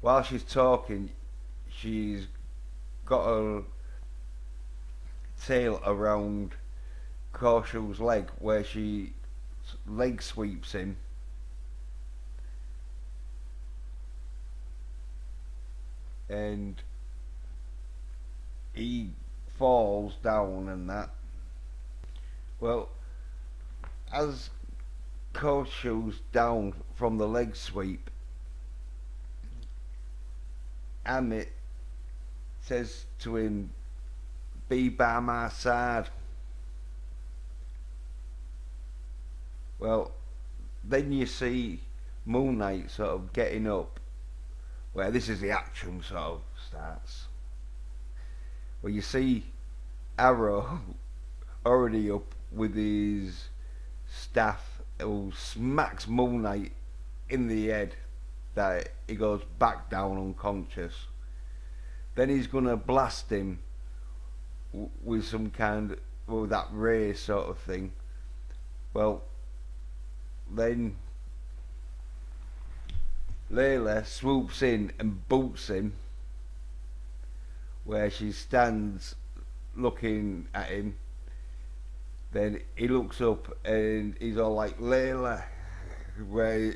Speaker 1: while she's talking, she's got her tail around Korshu's leg, where she leg sweeps him, and he falls down and that. Well, as Korshu's down from the leg sweep, Amit says to him, be by my side. Well, then you see Moon Knight sort of getting up, where this is the action sort of starts. Well, you see Arrow already up with his staff, who smacks Moon Knight in the head, that he goes back down unconscious. Then he's gonna blast him with some kind of that ray sort of thing. Well, then Layla swoops in and boots him, where she stands looking at him, then he looks up and he's all like, Layla, where,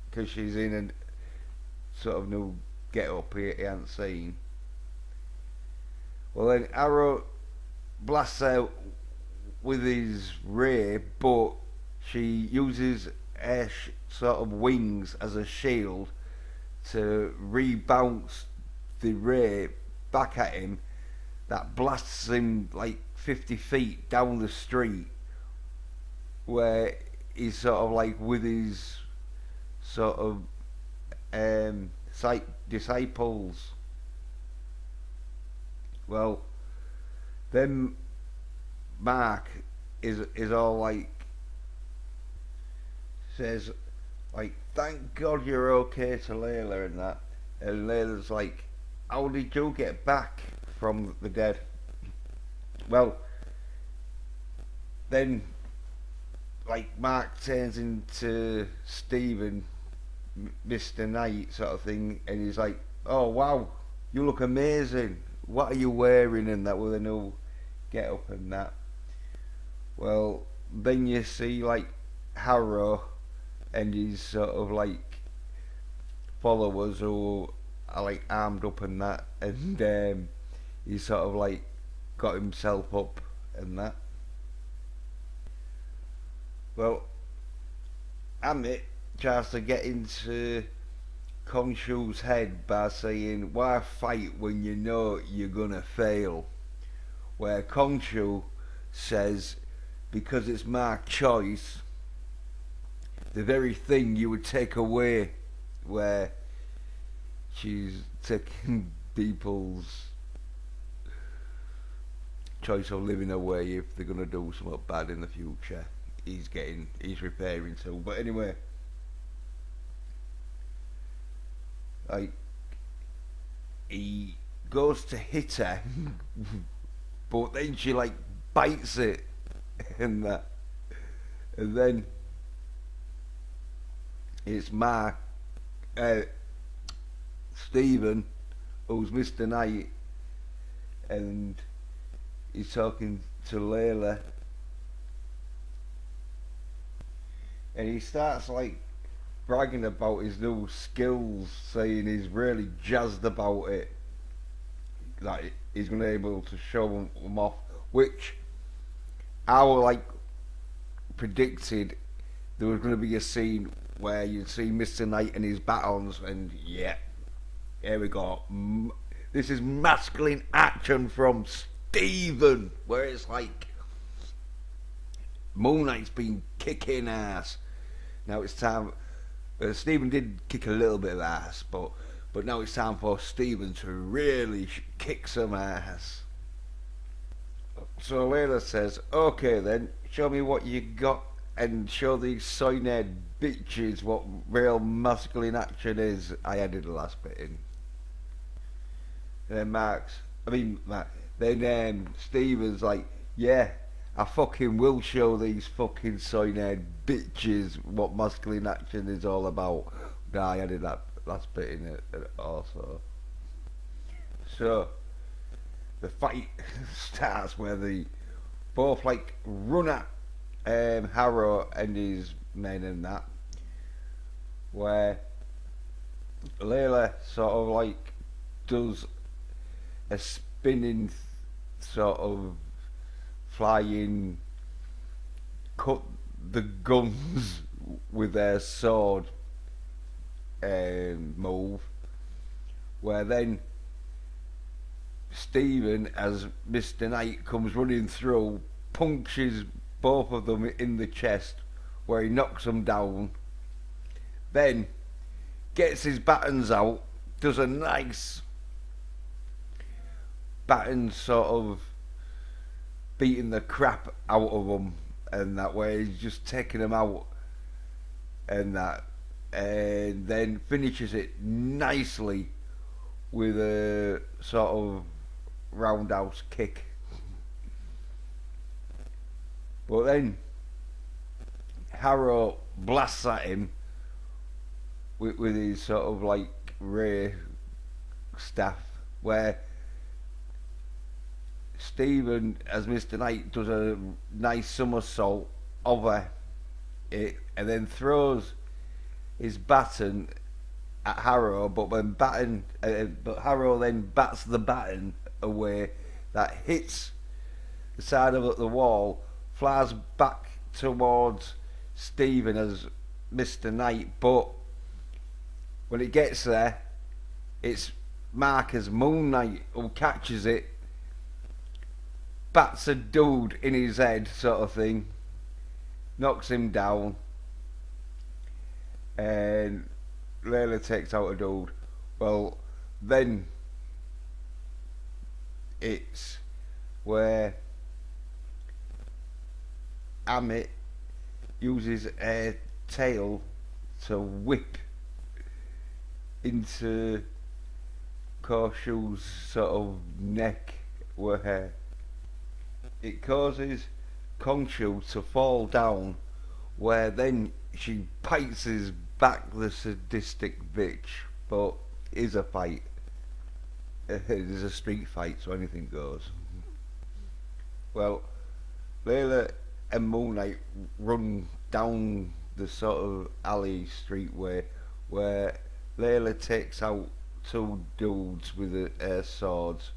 Speaker 1: because she's in a sort of new get up he hadn't seen. Well, then Arrow blasts out with his ray, but she uses her sort of wings as a shield to rebounce the ray back at him. That blasts him like 50 feet down the street, where he's sort of like with his sort of disciples. Well, then Mark is all like, says like, thank God you're okay to Layla and that, and Layla's like, how did you get back from the dead? Well, then like Mark turns into Stephen, Mr. Knight sort of thing, and he's like, oh wow, you look amazing, what are you wearing, and that, with a new get up and that. Well, then you see like Harrow and his sort of like followers who are like armed up and that, and he's sort of like got himself up and that. Well, Amit tries to get into Khonshu's head by saying, why fight when you know you're gonna fail? Where Khonshu says, because it's my choice, the very thing you would take away, where she's taking people's choice of living away if they're gonna do something bad in the future. He's repairing to. But anyway, like, he goes to hit her, but then she like bites it and that, and then it's Mark, Stephen, who's Mr. Knight, and he's talking to Layla, and he starts like bragging about his new skills, saying he's really jazzed about it, like he's going to be able to show them off, which I was like predicted there was going to be a scene where you'd see Mr. Knight and his batons, and yeah, here we go. This is masculine action from Stephen, where it's like Moonlight's been kicking ass. Now it's time. Stephen did kick a little bit of ass, but now it's time for Stephen to really kick some ass. So Layla says, okay then, show me what you got, and show these soy-haired bitches what real masculine action is. I added the last bit in. And then then Stephen's like, yeah, I fucking will show these fucking soy-haired bitches what masculine action is all about. Nah, I added that last bit in it also. So the fight starts where they both like run at Harrow and his men and that, where Layla sort of like does a spinning sort of flying cut the guns with their sword move, where then Stephen, as Mr. Knight, comes running through, punctures both of them in the chest, where he knocks them down, then gets his batons out, does a nice baton sort of beating the crap out of them, and that way he's just taking them out and that, and then finishes it nicely with a sort of roundhouse kick. But then Harrow blasts at him with his sort of like ray staff, where Stephen, as Mr. Knight, does a nice somersault over it and then throws his baton at Harrow, but Harrow then bats the baton away. That hits the side of the wall, flies back towards Stephen as Mr. Knight, but when it gets there, it's Mark as Moon Knight who catches it, bats a dude in his head, sort of thing, knocks him down, and Layla takes out a dude. Well, then it's where Amit uses a tail to whip into Korshu's sort of neck, where it causes Kongshu to fall down, where then she bites his back, the sadistic bitch. But it's a fight. It's a street fight, so anything goes. Well, Layla and Moon Knight run down the sort of alley streetway where Layla takes out two dudes with her swords.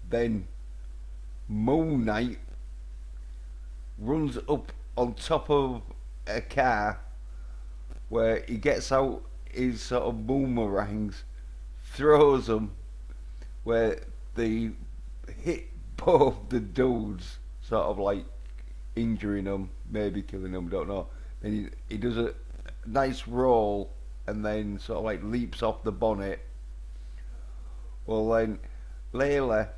Speaker 1: Then Moon Knight runs up on top of a car where he gets out his sort of boomerangs, throws them where they hit both the dudes, sort of like injuring them, maybe killing them, don't know. Then he does a nice roll and then sort of like leaps off the bonnet. Well, then Layla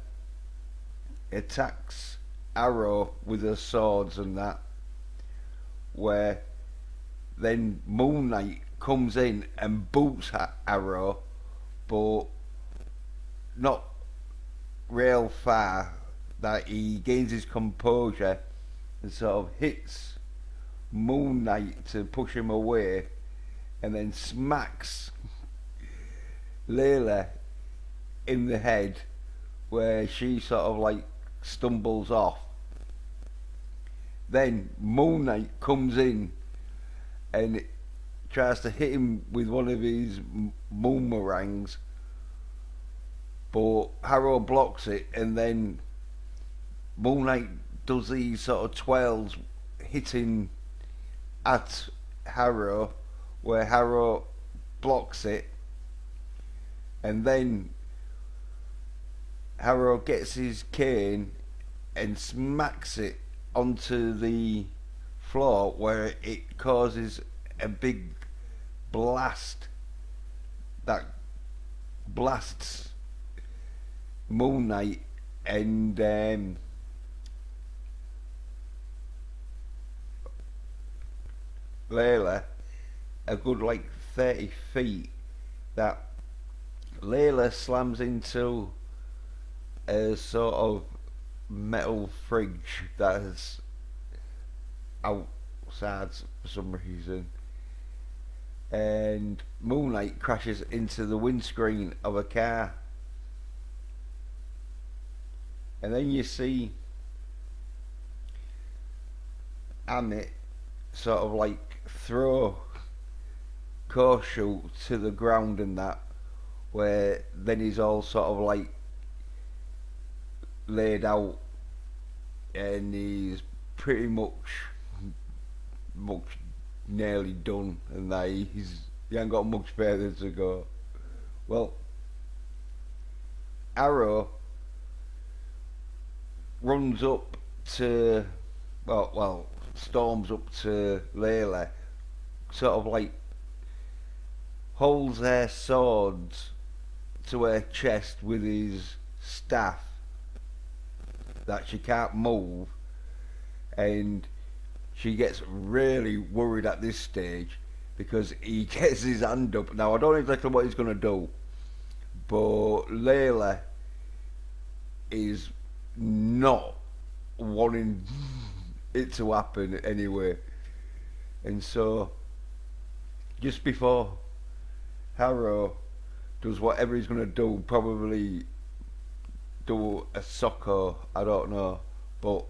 Speaker 1: attacks Arrow with her swords and that, where then Moon Knight comes in and boots Arrow, but not real far, that he gains his composure and sort of hits Moon Knight to push him away, and then smacks Layla in the head, where she sort of like stumbles off. Then Moon Knight comes in and tries to hit him with one of his boomerangs, but Harrow blocks it, and then Moon Knight does these sort of twirls hitting at Harrow, where Harrow blocks it, and then Harrow gets his cane and smacks it onto the floor, where it causes a big blast that blasts Moon Knight and Layla a good like 30 feet. That Layla slams into a sort of metal fridge that is outside for some reason, and Moon Knight crashes into the windscreen of a car, and then you see Amit sort of like throw Korshu to the ground and that, where then he's all sort of like laid out and he's pretty much nearly done, and that he ain't got much further to go. Well, Arrow runs up to storms up to Layla, sort of like holds her swords to her chest with his staff that she can't move, and she gets really worried at this stage because he gets his hand up. Now I don't know exactly what he's going to do, but Layla is not wanting it to happen anyway, and so just before Harrow does whatever he's going to do, probably do a soccer, I don't know, but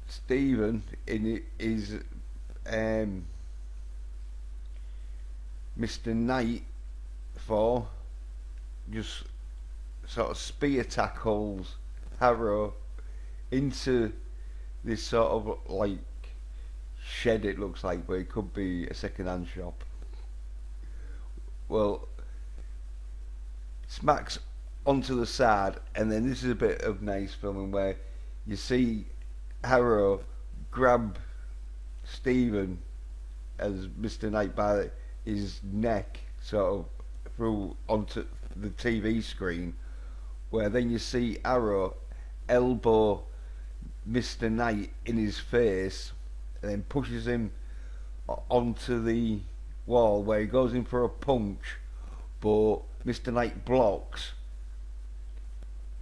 Speaker 1: Stephen in his Mr. Knight for just sort of spear tackles Harrow into this sort of like shed, it looks like, but it could be a second-hand shop. Well, smacks onto the side, and then this is a bit of nice filming where you see Harrow grab Stephen as Mr. Knight by his neck, sort of through onto the TV screen, where then you see Harrow elbow Mr. Knight in his face, and then pushes him onto the wall where he goes in for a punch, but Mr. Knight blocks,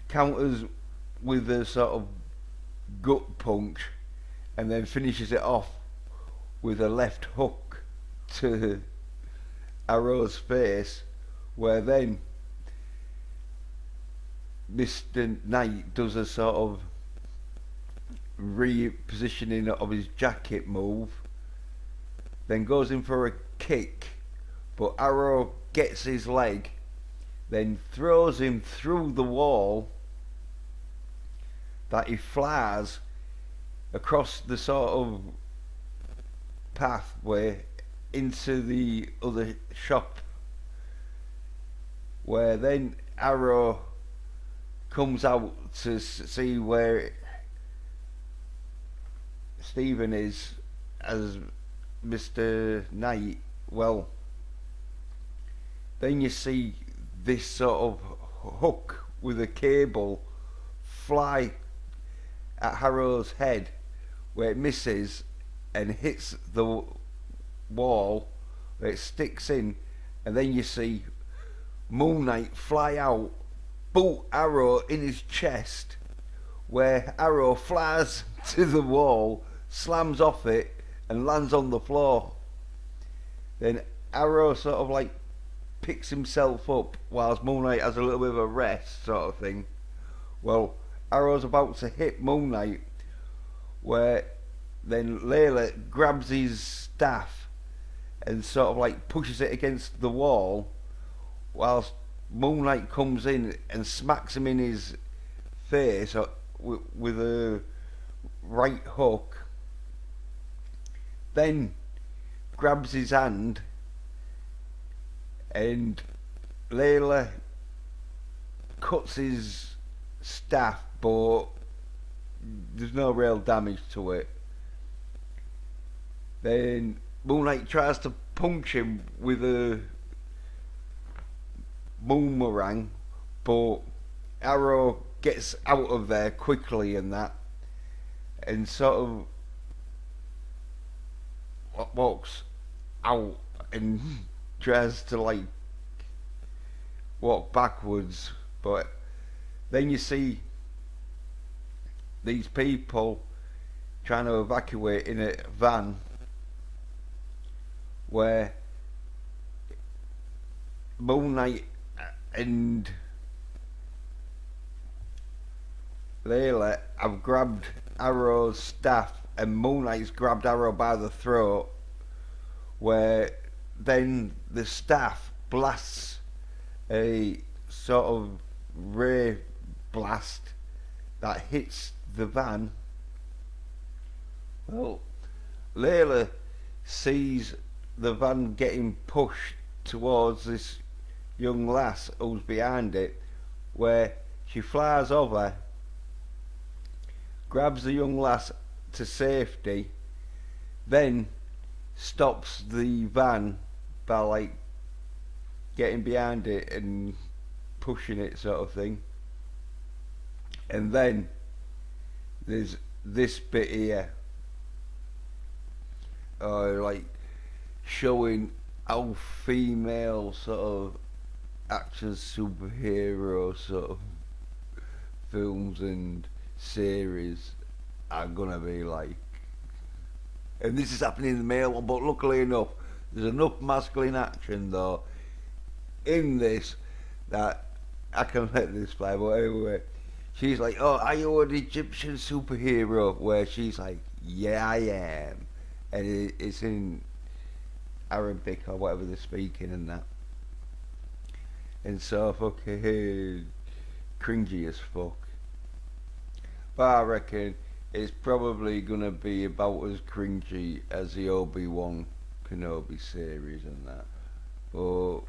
Speaker 1: counters with a sort of gut punch, and then finishes it off with a left hook to Harrow's face, where then Mr. Knight does a sort of repositioning of his jacket move, then goes in for a kick, but Harrow gets his leg, then throws him through the wall that he flies across the sort of pathway into the other shop, where then Harrow comes out to see where Stephen is as Mr. Knight. Well, then you see this sort of hook with a cable fly at Harrow's head, where it misses and hits the wall, where it sticks in, and then you see Moon Knight fly out, boot Harrow in his chest, where Harrow flies to the wall, slams off it, and lands on the floor. Then Harrow sort of like picks himself up whilst Moon Knight has a little bit of a rest, sort of thing. Well, Harrow's about to hit Moon Knight, where then Layla grabs his staff and sort of like pushes it against the wall, whilst Moon Knight comes in and smacks him in his face with a right hook, then grabs his hand, and Layla cuts his staff, but there's no real damage to it. Then Moon Knight tries to punch him with a boomerang, but Harrow gets out of there quickly and that, and sort of walks out and tries to like walk backwards, but then you see these people trying to evacuate in a van, where Moon Knight and Layla have grabbed Harrow's staff, and Moon Knight's grabbed Harrow by the throat, where then the staff blasts a sort of ray blast that hits the van. Well, Layla sees the van getting pushed towards this young lass who's behind it, where she flies over, grabs the young lass to safety, then stops the van by like getting behind it and pushing it, sort of thing. And then there's this bit here, like showing how female sort of actors, superhero sort of films and series are gonna be like. And this is happening in the male one, but luckily enough, there's enough masculine action though in this that I can let this play, but anyway, she's like, "Oh, are you an Egyptian superhero?" Where she's like, "Yeah, I am," and it's in Arabic or whatever they're speaking and that, and so fucking cringy as fuck. But I reckon it's probably gonna be about as cringy as the Obi-Wan Kenobi series and that. But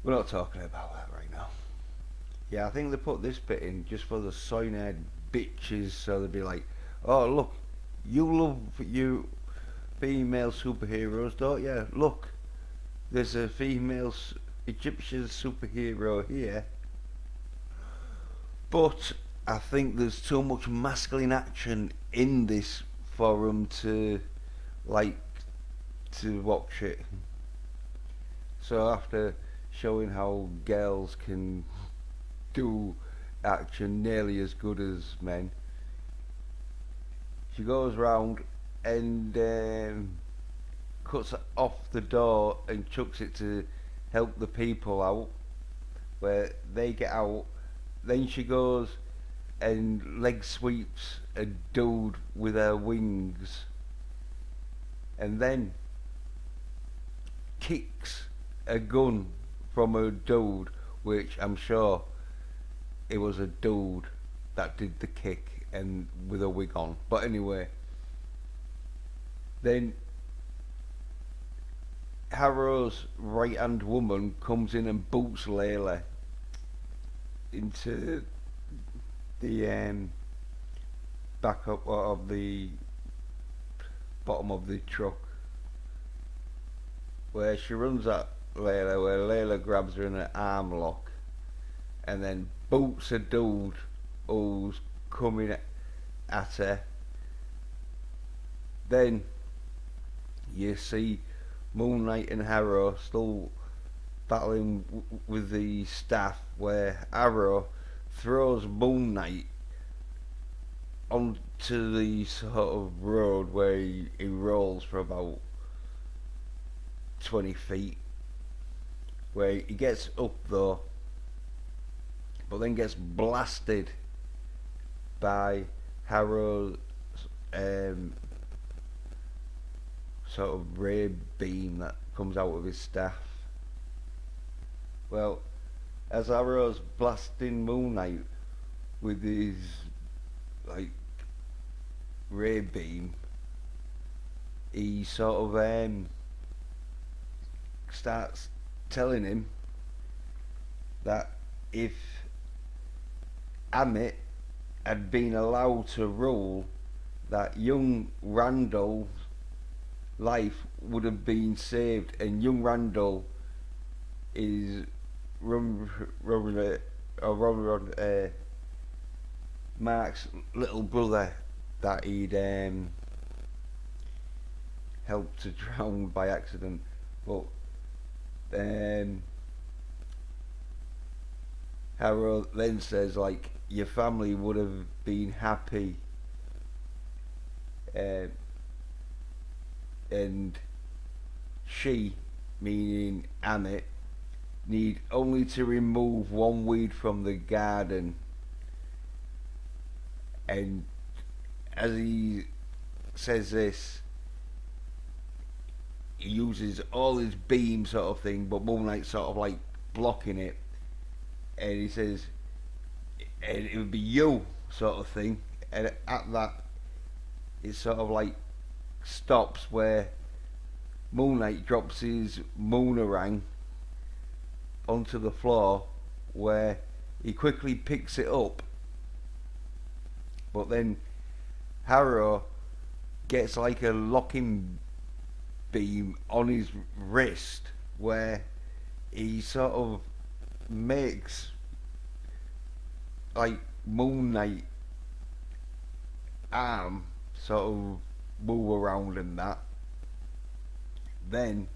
Speaker 1: we're not talking about that right now. Yeah, I think they put this bit in just for the soy-haired bitches, so they'd be like, "Oh look, you love you female superheroes, don't you? Look, there's a female Egyptian superhero here." But I think there's too much masculine action in this for them to like to watch it. So after showing how girls can do action nearly as good as men, she goes round and cuts off the door and chucks it to help the people out, where they get out. Then she goes and leg sweeps a dude with her wings, and then kicks a gun from a dude, which I'm sure it was a dude that did the kick and with a wig on. But anyway, then Harrow's right hand woman comes in and boots Layla into the back up of the bottom of the truck, where she runs at Layla, where Layla grabs her in an arm lock and then boots a dude who's coming at her. Then you see Moon Knight and Harrow still battling with the staff, where Harrow throws Moon Knight onto the sort of road where he rolls for about 20 feet, where he gets up though, but then gets blasted by Harrow's sort of ray beam that comes out of his staff. Well, as Harrow's blasting Moon Knight with his like ray beam, he sort of starts telling him that if Amit had been allowed to rule, that young Randall's life would have been saved, and young Randall is Mark's little brother that he'd helped to drown by accident. But Harold then says, like, your family would have been happy, and she, meaning Amit, need only to remove one weed from the garden. And as he says this, he uses all his beam sort of thing, but Moon Knight sort of like blocking it, and he says, and it would be you sort of thing. And at that, it sort of like stops, where Moon Knight drops his moonerang onto the floor, where he quickly picks it up, but then Harrow gets like a locking beam on his wrist, where he sort of makes like Moon Knight arm sort of move around and that. Then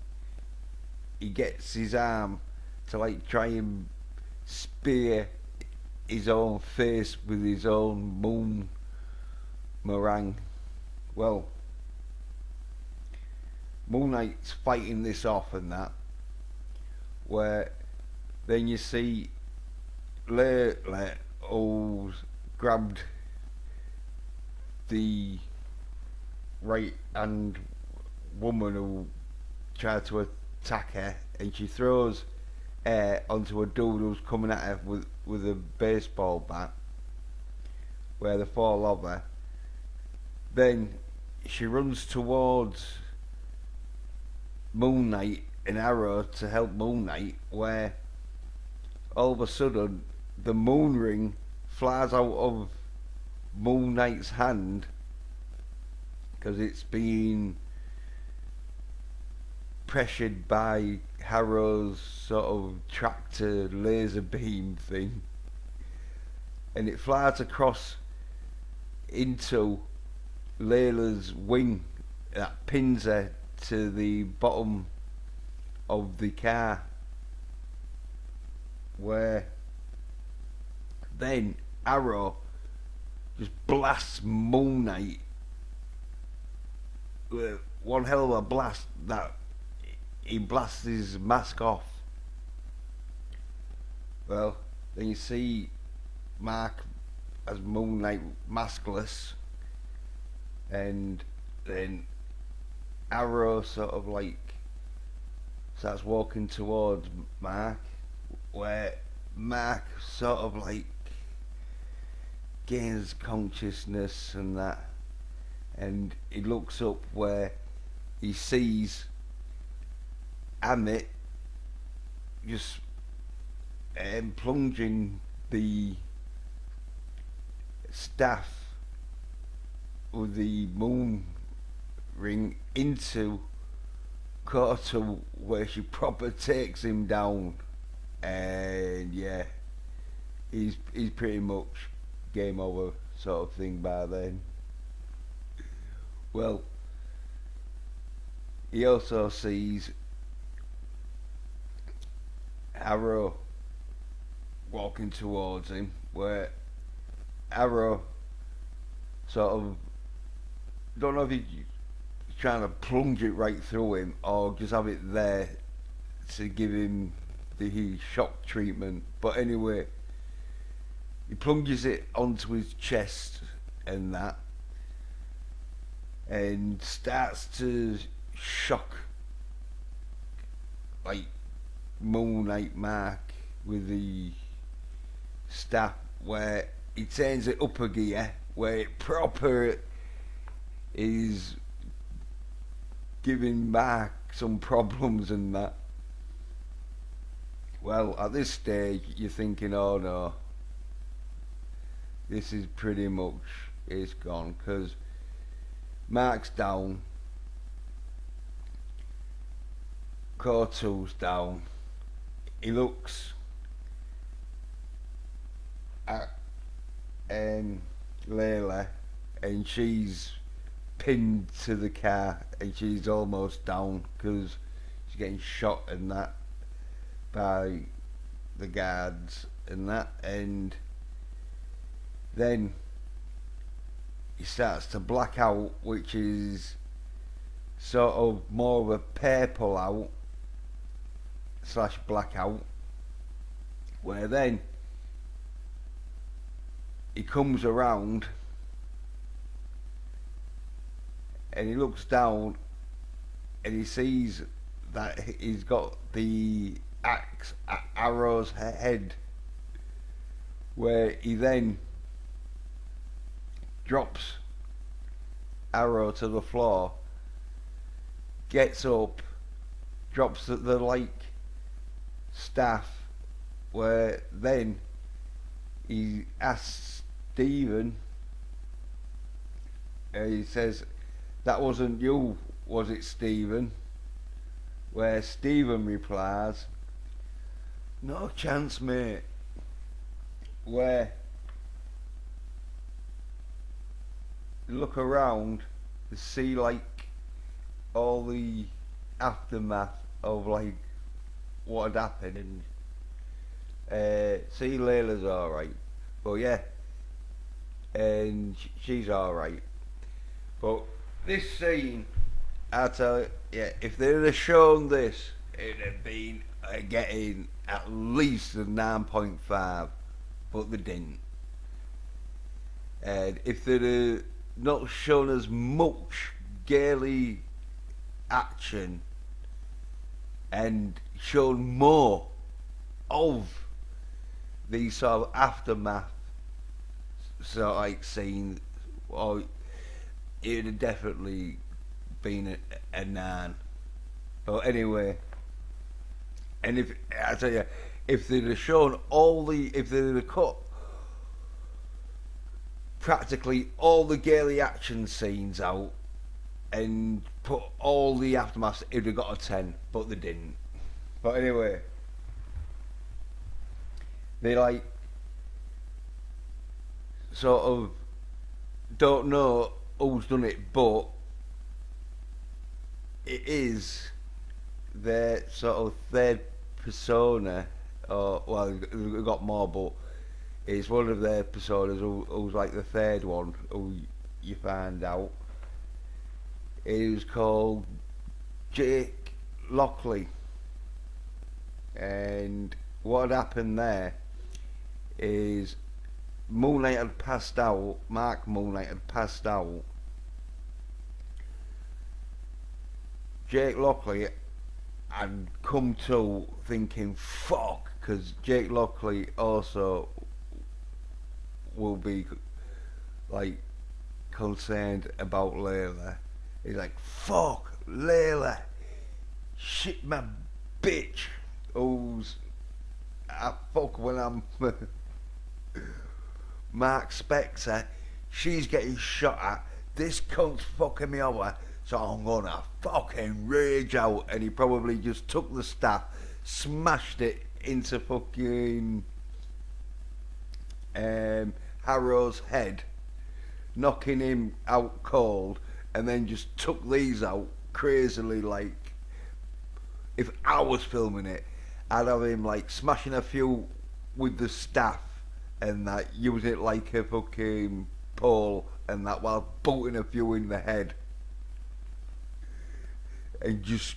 Speaker 1: he gets his arm to like try and spear his own face with his own moon meringue. Well, Moon Knight's fighting this off and that, where then you see Layla who's grabbed the right hand woman who tried to attack her, and she throws air onto a dude who's coming at her with a baseball bat, where they fall over. Then she runs towards Moon Knight and Arrow to help Moon Knight, where all of a sudden the moon ring flies out of Moon Knight's hand because it's been pressured by Harrow's sort of tractor laser beam thing, and it flies across into Layla's wing that pins her to the bottom of the car, where then Arrow just blasts Moon Knight with one hell of a blast that he blasts his mask off. Well, then you see Mark as Moon Knight maskless, and then Arrow sort of like starts walking towards Mark, where Mark sort of like gains consciousness and that, and he looks up where he sees Amit just plunging the staff with the moon ring into Koto, where she proper takes him down, and yeah, he's pretty much game over sort of thing by then. Well, he also sees Arrow walking towards him, where Arrow sort of, don't know if he's trying to plunge it right through him or just have it there to give him the shock treatment, but anyway, he plunges it onto his chest and that, and starts to shock like Moon Knight Mark with the staff, where he turns it up a gear, where it proper is giving Mark some problems and that. Well, at this stage you're thinking, oh no, this is pretty much, it's gone, because Mark's down, Koto's down. He looks at Layla, and she's pinned to the car, and she's almost down because she's getting shot and that by the guards and that, and then he starts to black out, which is sort of more of a purple out / blackout, where then he comes around and he looks down and he sees that he's got the axe at Arrow's head, where he then drops Arrow to the floor, gets up, drops the like staff, where then he asks Stephen, he says, "That wasn't you, was it, Stephen?" Where Stephen replies, "No chance, mate." Where you look around to see like all the aftermath of like what had happened, and see Layla's alright, but yeah, and she's alright, but this scene, I tell you, yeah, if they'd have shown this, it'd have been getting at least a 9.5, but they didn't. And if they'd not shown as much Gaily action and shown more of these sort of aftermath sort of like scenes, or it'd have definitely been a 9. But anyway, and if I tell you, if they'd have shown if they'd have cut practically all the Gaily action scenes out and put all the aftermath, it'd have got a 10, but they didn't. But anyway, they like sort of don't know who's done it, but it is their sort of third persona, or well, they've got more, but it's one of their personas who's like the third one who you find out. It was called Jake Lockley, and what had happened there is Moonlight had passed out. Mark Moonlight had passed out. Jake Lockley had come to thinking, fuck, because Jake Lockley also will be like concerned about Layla. He's like, fuck, Layla, shit, my bitch, who's I fuck when I'm Mark Spector, she's getting shot at, this cunt's fucking me over, so I'm gonna fucking rage out. And he probably just took the staff, smashed it into fucking Harrow's head, knocking him out cold, and then just took these out crazily. Like, if I was filming it, I'd have him like smashing a few with the staff and that, using it like a fucking pole and that, while bolting a few in the head and just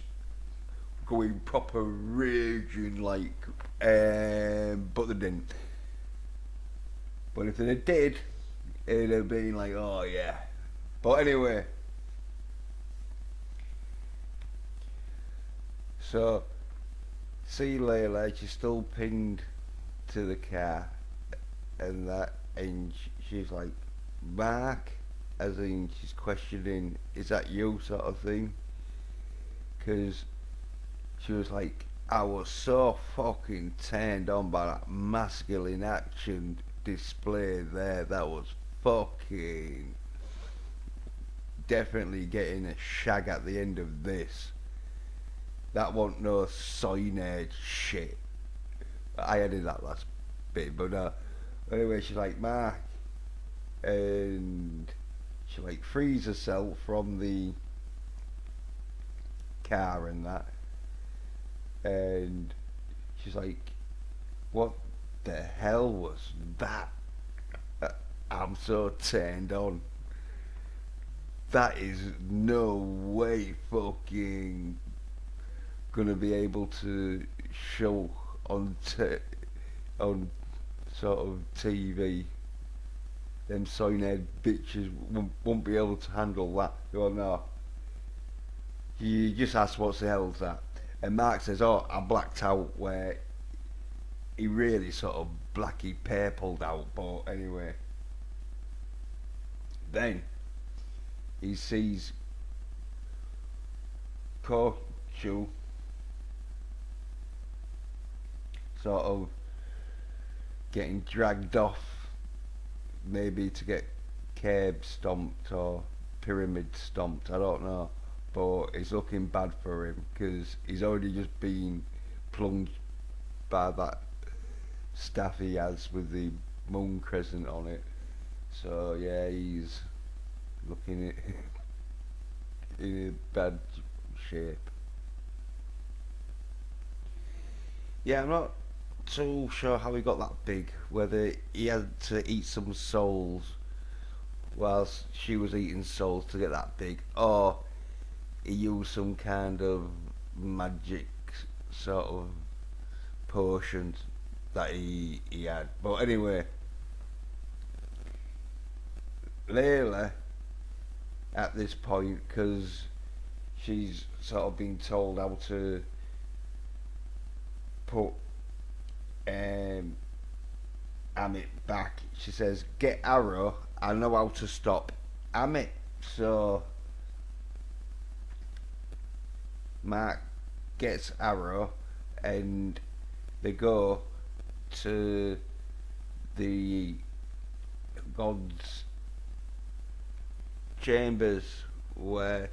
Speaker 1: going proper raging like, but they didn't. But if they did, it'd have been like, oh yeah. But anyway, so see Layla, she's still pinned to the car and that, and she's like, Mark, as in she's questioning, is that you, sort of thing, because she was like, I was so fucking turned on by that masculine action display there. That was fucking definitely getting a shag at the end of this. That wasn't no cyanide shit. I added that last bit, but anyway, she's like, Mark, and she like frees herself from the car and that, and she's like, what the hell was that? I'm so turned on. That is no way fucking gonna be able to show on on sort of TV. Them cyanide bitches won't be able to handle that. Oh no. You just ask, what the hell's that? And Mark says, oh, I blacked out, where he really sort of blacky purpled out. But anyway, then he sees Kochu sort of getting dragged off, maybe to get curb stomped or pyramid stomped, I don't know, but it's looking bad for him because he's already just been plunged by that staff he has with the moon crescent on it. So yeah, he's looking in a bad shape. Yeah, I'm not too sure how he got that big, whether he had to eat some souls whilst she was eating souls to get that big, or he used some kind of magic sort of potions that he had. But anyway, Layla at this point, because she's sort of been told how to put Amit back. She says, "Get Arrow. I know how to stop Amit." So Mark gets Arrow, and they go to the gods' chambers, where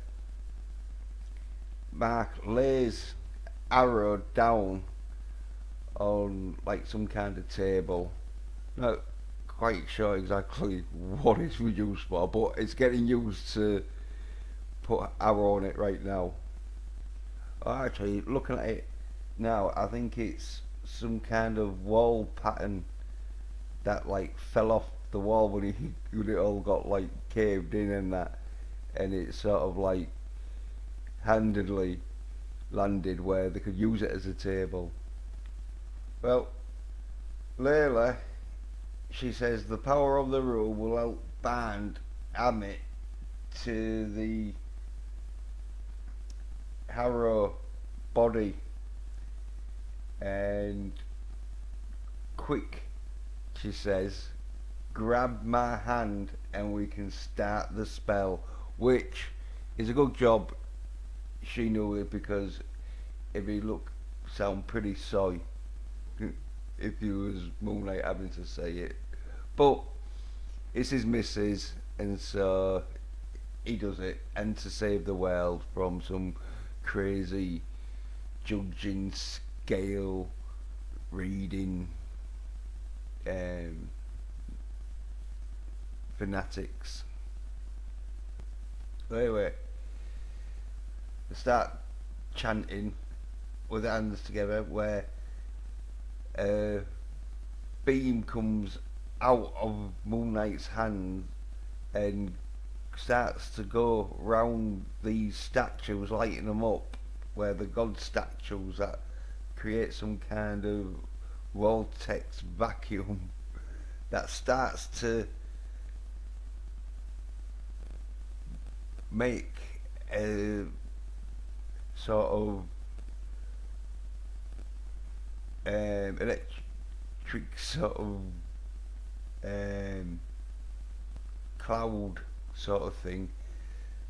Speaker 1: Mark lays Arrow down on like some kind of table. Not quite sure exactly what it's used for, but it's getting used to put Arrow on it right now. Oh, actually, looking at it now, I think it's some kind of wall pattern that like fell off the wall when it all got like caved in and that, and it sort of like handedly landed where they could use it as a table. Well, Layla, she says the power of the rule will help bind Amit to the Harrow body, and quick, she says, grab my hand and we can start the spell, which is a good job. She knew it, because it'd sound pretty soy if you was Moonlight having to say it, but it's his missus, and so he does it, and to save the world from some crazy judging, scale reading fanatics. Anyway, they start chanting with their hands together, where a beam comes out of Moonlight's hand and starts to go round these statues, lighting them up, where the god statues that create some kind of vortex vacuum that starts to make a sort of electric sort of cloud sort of thing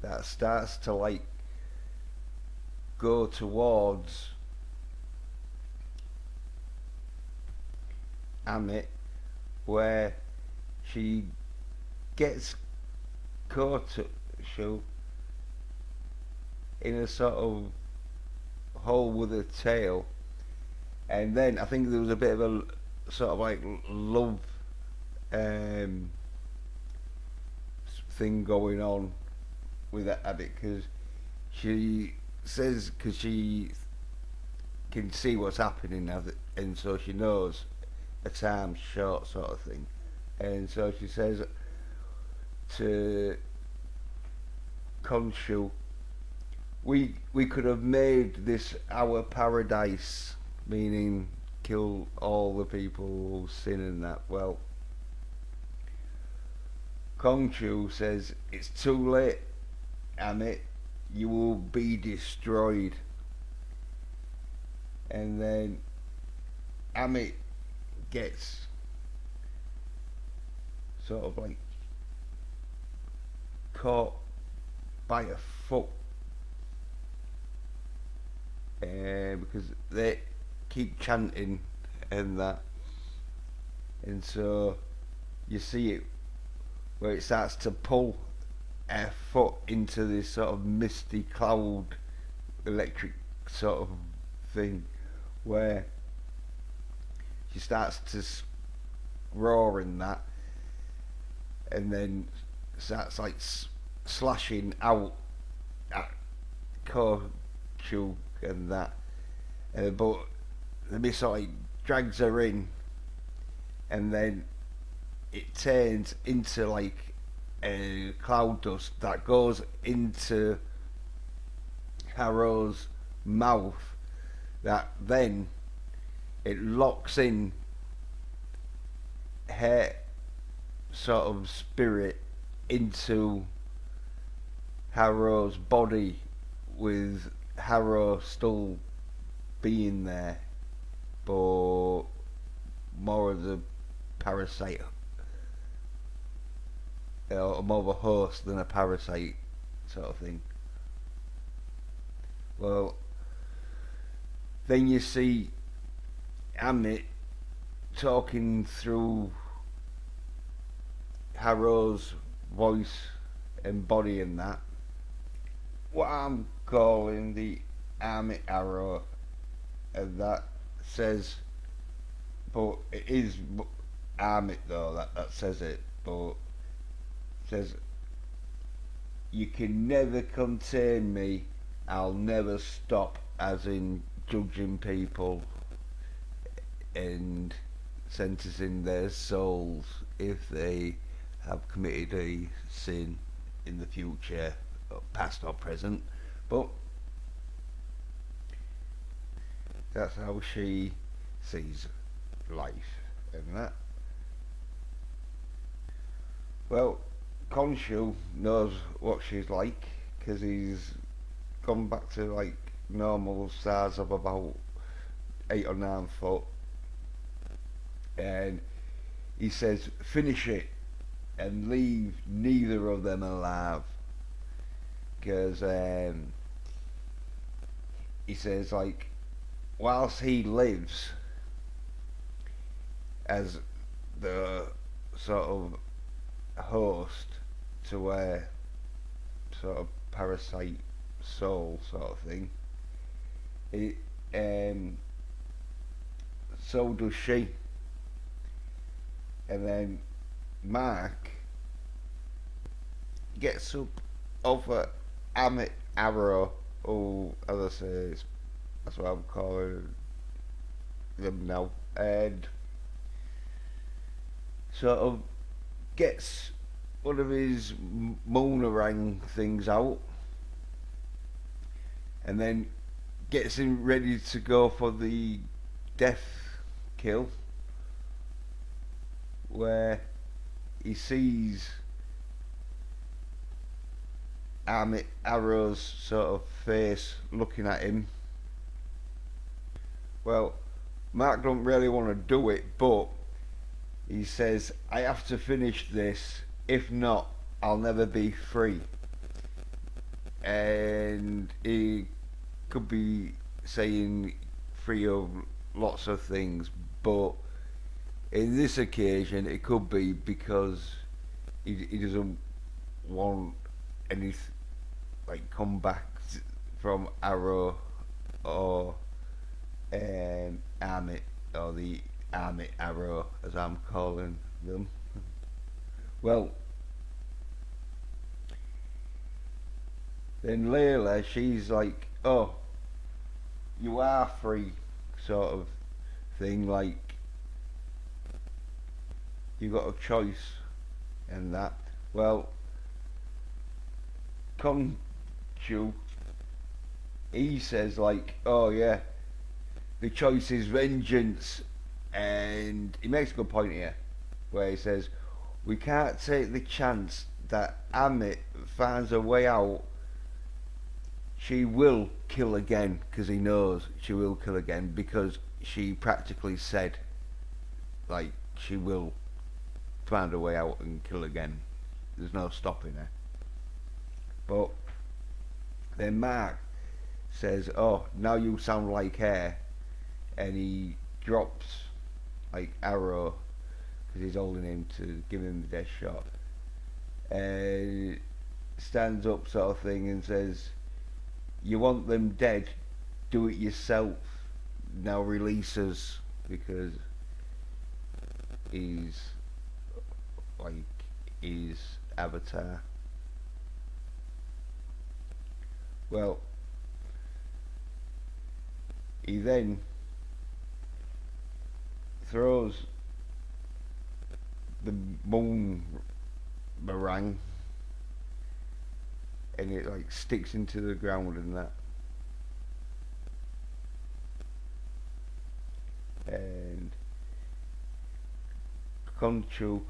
Speaker 1: that starts to like go towards Amit, where she gets caught in a sort of hole with a tail, and then I think there was a bit of a sort of like love thing going on with that Abbott, because she says, because she can see what's happening now, and so she knows a time's short sort of thing, and so she says to Khonshu, we could have made this our paradise, meaning kill all the people who sin and that. Well, Khonshu says, it's too late, Amit, you will be destroyed. And then Amit gets sort of like caught by a foot, because they keep chanting and that, and so you see it where it starts to pull a foot into this sort of misty cloud electric sort of thing, where she starts to roar in that, and then starts like slashing out at Khonshu and that, but the missile like drags her in, and then it turns into like a cloud dust that goes into Harrow's mouth, that then it locks in her sort of spirit into Harrow's body, with Harrow still being there, but more of the parasite, more of a host than a parasite sort of thing. Well, then you see Amit talking through Harrow's voice and body and that. What I'm calling the Amit arrow, and that says, but it is Amit though that says it, but it says, you can never contain me, I'll never stop, as in judging people and sentencing their souls if they have committed a sin in the future, past or present. But that's how she sees life and that. Well, Khonshu knows what she's like, because he's gone back to like normal size of about 8 or 9 foot, and he says finish it and leave neither of them alive, because he says, like, whilst he lives as the sort of host to a sort of parasite soul sort of thing, it so does she. And then Mark gets up over Amit Arrow, or as I say, that's what I'm calling them now, and sort of gets one of his moonerang things out, and then gets him ready to go for the death kill, where he sees Amit Arrow's sort of face looking at him. Well, Mark don't really want to do it, but he says, I have to finish this, if not, I'll never be free. And he could be saying free of lots of things, but in this occasion it could be because he doesn't want any like comeback from Arrow or Amit, or the Amit Arrow as I'm calling them. Well, then Layla, she's like, oh, you are free, sort of thing, like you got a choice and that. Well, Khonshu, he says like, oh yeah, the choice is vengeance, and he makes a good point here, where he says, we can't take the chance that Amit finds a way out. She will kill again, because he knows she will kill again, because she practically said, like, she will find a way out and kill again. There's no stopping her. But then Mark says, oh, now you sound like her, and he drops like Arrow, because he's holding him to give him the death shot, and stands up sort of thing and says, you want them dead, do it yourself, now release us, because he's like his avatar. Well, he then throws the moon meringue, and it like sticks into the ground and that. Conchu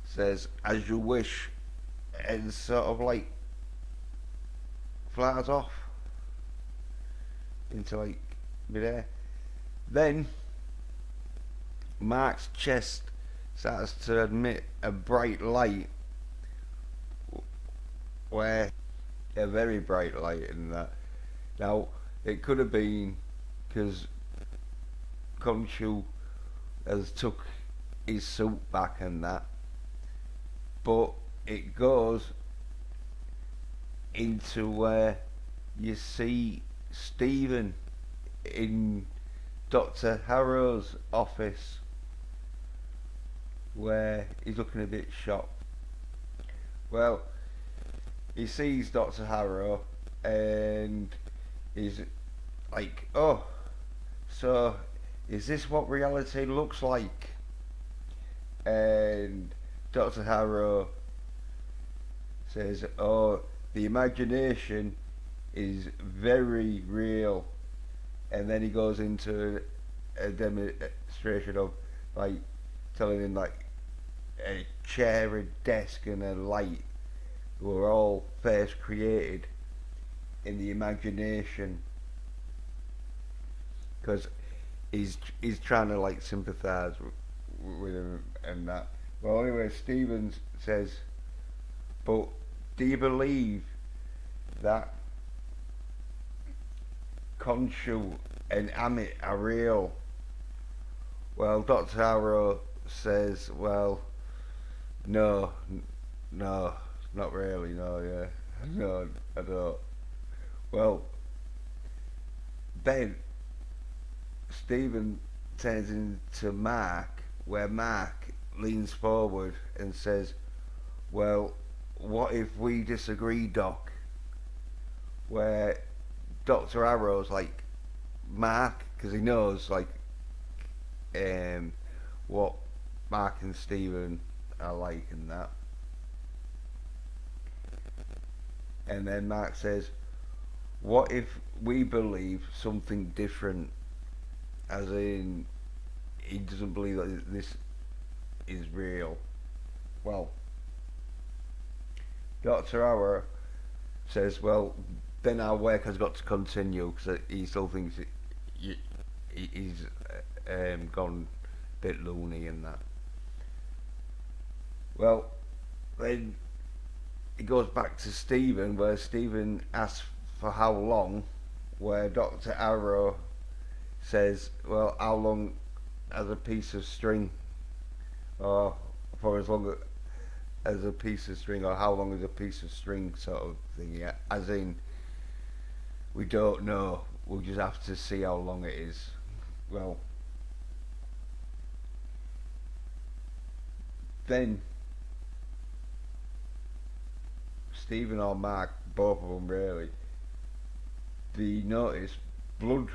Speaker 1: says, "As you wish," and sort of like flies off into like midair. Then Mark's chest starts to emit a bright light, where a very bright light in that. Now it could have been because Conchu has took his suit back and that, but it goes into where you see Stephen in Dr. Harrow's office, where he's looking a bit shocked. Well, he sees Dr. Harrow and he's like, "Oh, so is this what reality looks like?" And Dr. Harrow says, "Oh, the imagination is very real." And then he goes into a demonstration of like telling him like a chair, a desk, and a light were all first created in the imagination, because he's trying to like sympathise with him and that. Well, anyway, Stevens says, "But do you believe that Conchu and Amit are real?" Well, Dr. Harrow says, "Well, no, not really, no, yeah, no, I don't." Well, then Stephen turns into Mark, where Mark leans forward and says, "Well, what if we disagree, Doc?" Where Dr. Arrow's like, "Mark," because he knows like what Mark and Stephen are like and that. And then Mark says, "What if we believe something different?" As in, he doesn't believe that this is real. Well, Dr. Arrow says, "Well, then our work has got to continue," because he still thinks he's gone a bit loony and that. Well, then it goes back to Stephen, where Stephen asks for how long, where Dr. Arrow says, "Well, how long as a piece of string?" Or for as long as a piece of string, or how long is a piece of string, sort of thing, yeah. As in, we don't know, we'll just have to see how long it is. Well, then Stephen or Mark, both of them really, they notice blood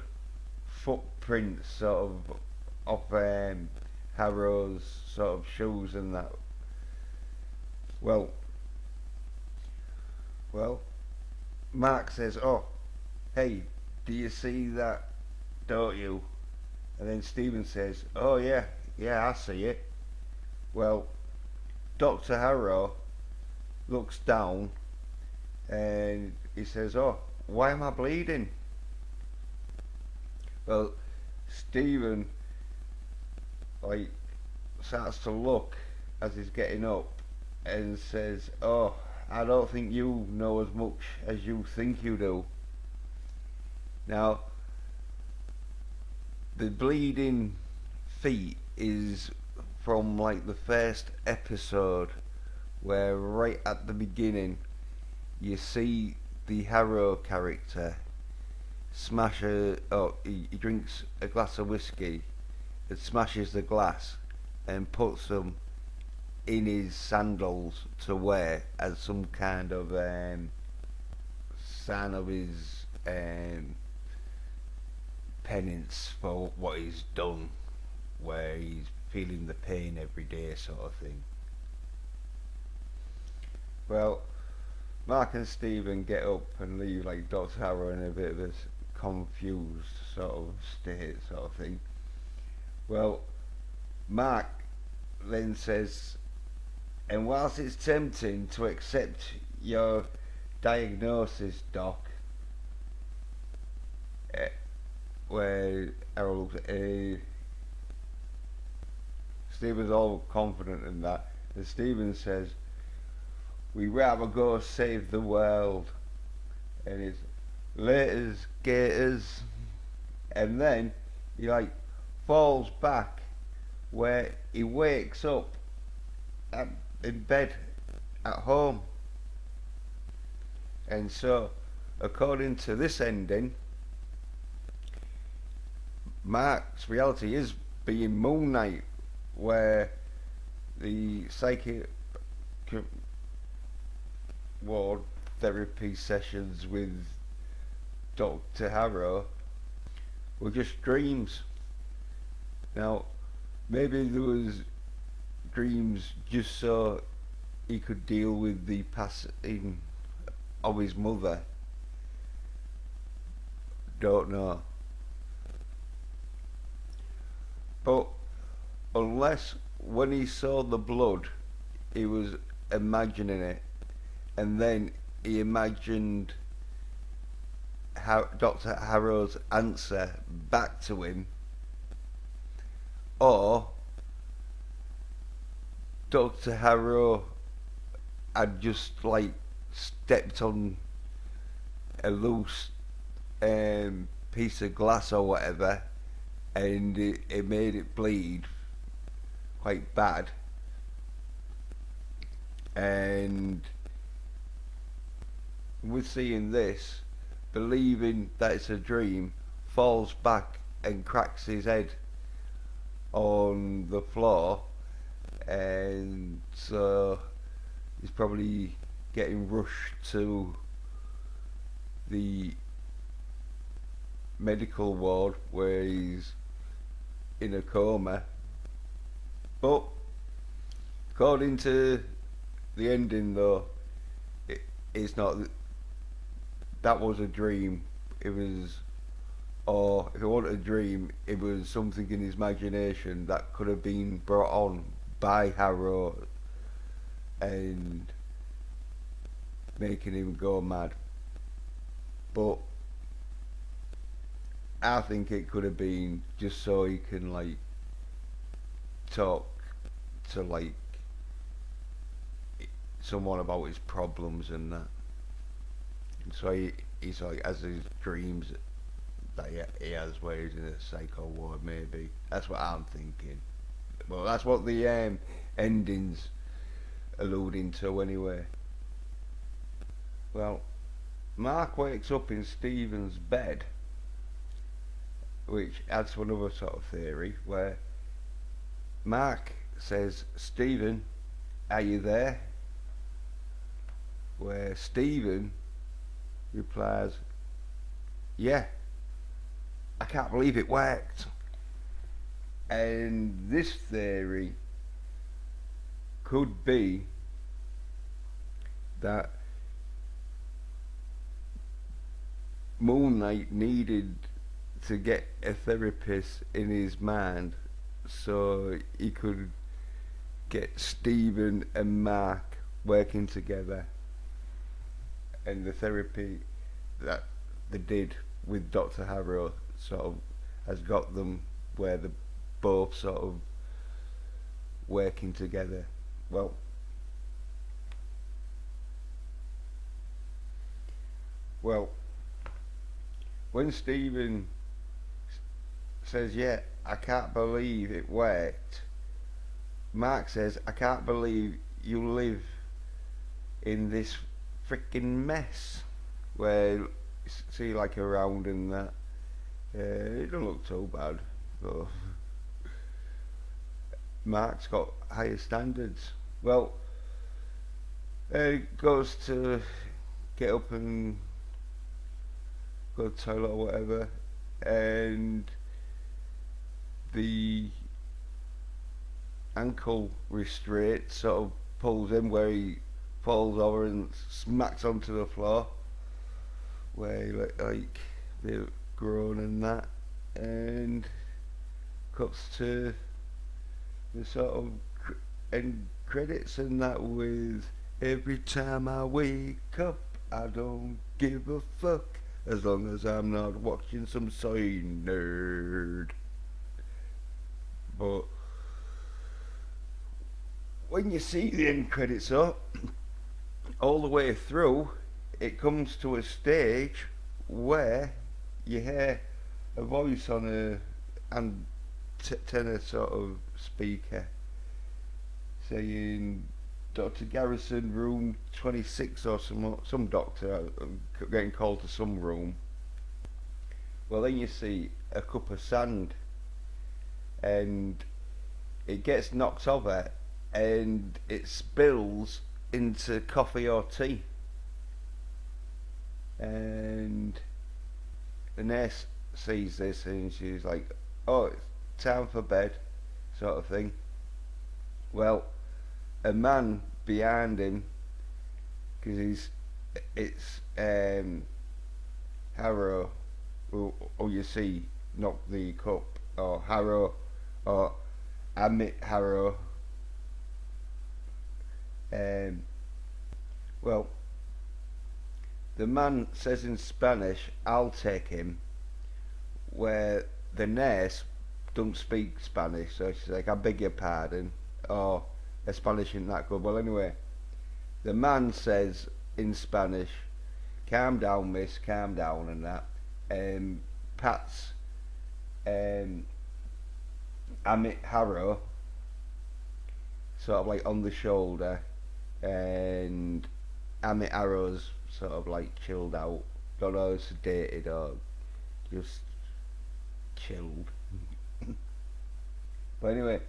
Speaker 1: footprints sort of Harrow's sort of shoes and that. Well, Mark says, "Oh, hey, do you see that, don't you?" And then Stephen says, "Oh yeah, I see it." Well, Dr. Harrow looks down and he says, "Oh, why am I bleeding?" Well, Stephen like starts to look as he's getting up and says, "Oh, I don't think you know as much as you think you do." Now, the bleeding feet is from like the first episode, where right at the beginning you see the Harrow character he drinks a glass of whiskey and smashes the glass and puts them in his sandals to wear as some kind of sign of his penance for what he's done, where he's feeling the pain every day, sort of thing. Well, Mark and Stephen get up and leave like Dr. Harrow in a bit of a confused sort of state, sort of thing. Well, Mark then says, and whilst it's tempting to accept your diagnosis, Doc, where Harold, Stephen's all confident in that, and Stephen says, we rather go save the world, and it's laters, gators, and then he like falls back where he wakes up in bed at home. And so, according to this ending, Mark's reality is being Moon Knight, where the psychic ward therapy sessions with Dr. Harrow were just dreams. Now, maybe there was dreams just so he could deal with the passing of his mother. Don't know. But unless when he saw the blood he was imagining it, and then he imagined how Dr. Harrow's answer back to him, or Dr. Harrow had just like stepped on a loose piece of glass or whatever, and it made it bleed quite bad, and with seeing this, believing that it's a dream, falls back and cracks his head on the floor, and so he's probably getting rushed to the medical ward where he's in a coma. But according to the ending though, it's not, that was a dream. It was, or if it wasn't a dream, it was something in his imagination that could have been brought on by Harrow and making him go mad. But I think it could have been just so he can like talk to like someone about his problems and that. So he's like has his dreams that he has where he's in a psycho ward, maybe. That's what I'm thinking. Well, that's what the ending's alluding to anyway. Well, Mark wakes up in Stephen's bed, which adds to another sort of theory where Mark says, Stephen, are you there? Where Stephen replies, yeah, I can't believe it worked. And this theory could be that Moon Knight needed to get a therapist in his mind so he could get Stephen and Mark working together, and the therapy that they did with Dr. Harrow sort of has got them where they're both sort of working together. Well, when Stephen says, yeah, I can't believe it worked, Mark says, I can't believe you live in this freaking mess. Where see like around and that, it don't look too bad, but Mark's got higher standards. Well, he goes to get up and go to the toilet or whatever, and the ankle restraint sort of pulls him where he falls over and smacks onto the floor, where he like the groan and that, and cuts to the sort of end credits and that with every time I wake up, I don't give a fuck as long as I'm not watching some sign nerd. But when you see the end credits up, all the way through, it comes to a stage where you hear a voice on a tenor sort of speaker saying Dr. Garrison, room 26 or some doctor getting called to some room. Well, then you see a cup of sand and it gets knocked over and it spills into coffee or tea. And the nurse sees this and she's like, oh, it's time for bed, sort of thing. Well, a man behind him, because it's Harrow, who you see knock the cup, or Harrow, or Amit Harrow. Well, the man says in Spanish, I'll take him, where the nurse don't speak Spanish, so she's like, I beg your pardon, or her Spanish isn't that good. Well, anyway, the man says in Spanish, calm down, miss, calm down, and that, pats Amit Harrow sort of like on the shoulder, and Amit Harrow's sort of like chilled out, don't know, sedated or just chilled. But anyway,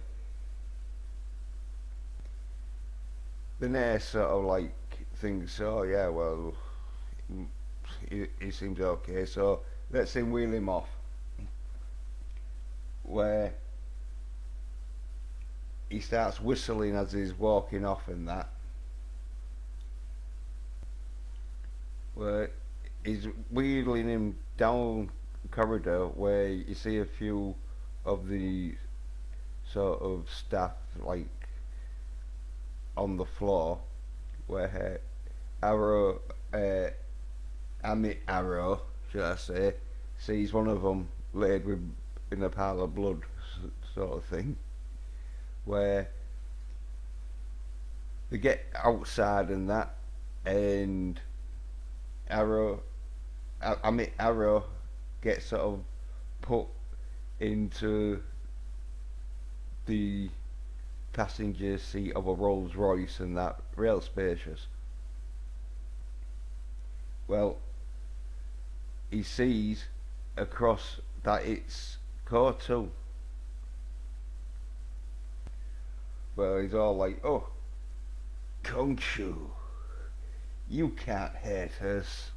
Speaker 1: the nurse sort of like thinks, oh yeah, well, he seems okay, so let's him wheel him off. Where he starts whistling as he's walking off and that. Where he's wheeling him down the corridor where you see a few of the sort of staff like on the floor, where Arrow, Amit Arrow, should I say, sees one of them laid in a pile of blood, sort of thing. Where they get outside and that, and Amit Arrow gets sort of put into the passenger seat of a Rolls Royce and that, real spacious. Well, he sees across that it's Core 2. Well, he's all like, oh, Kongshu, you can't hurt us.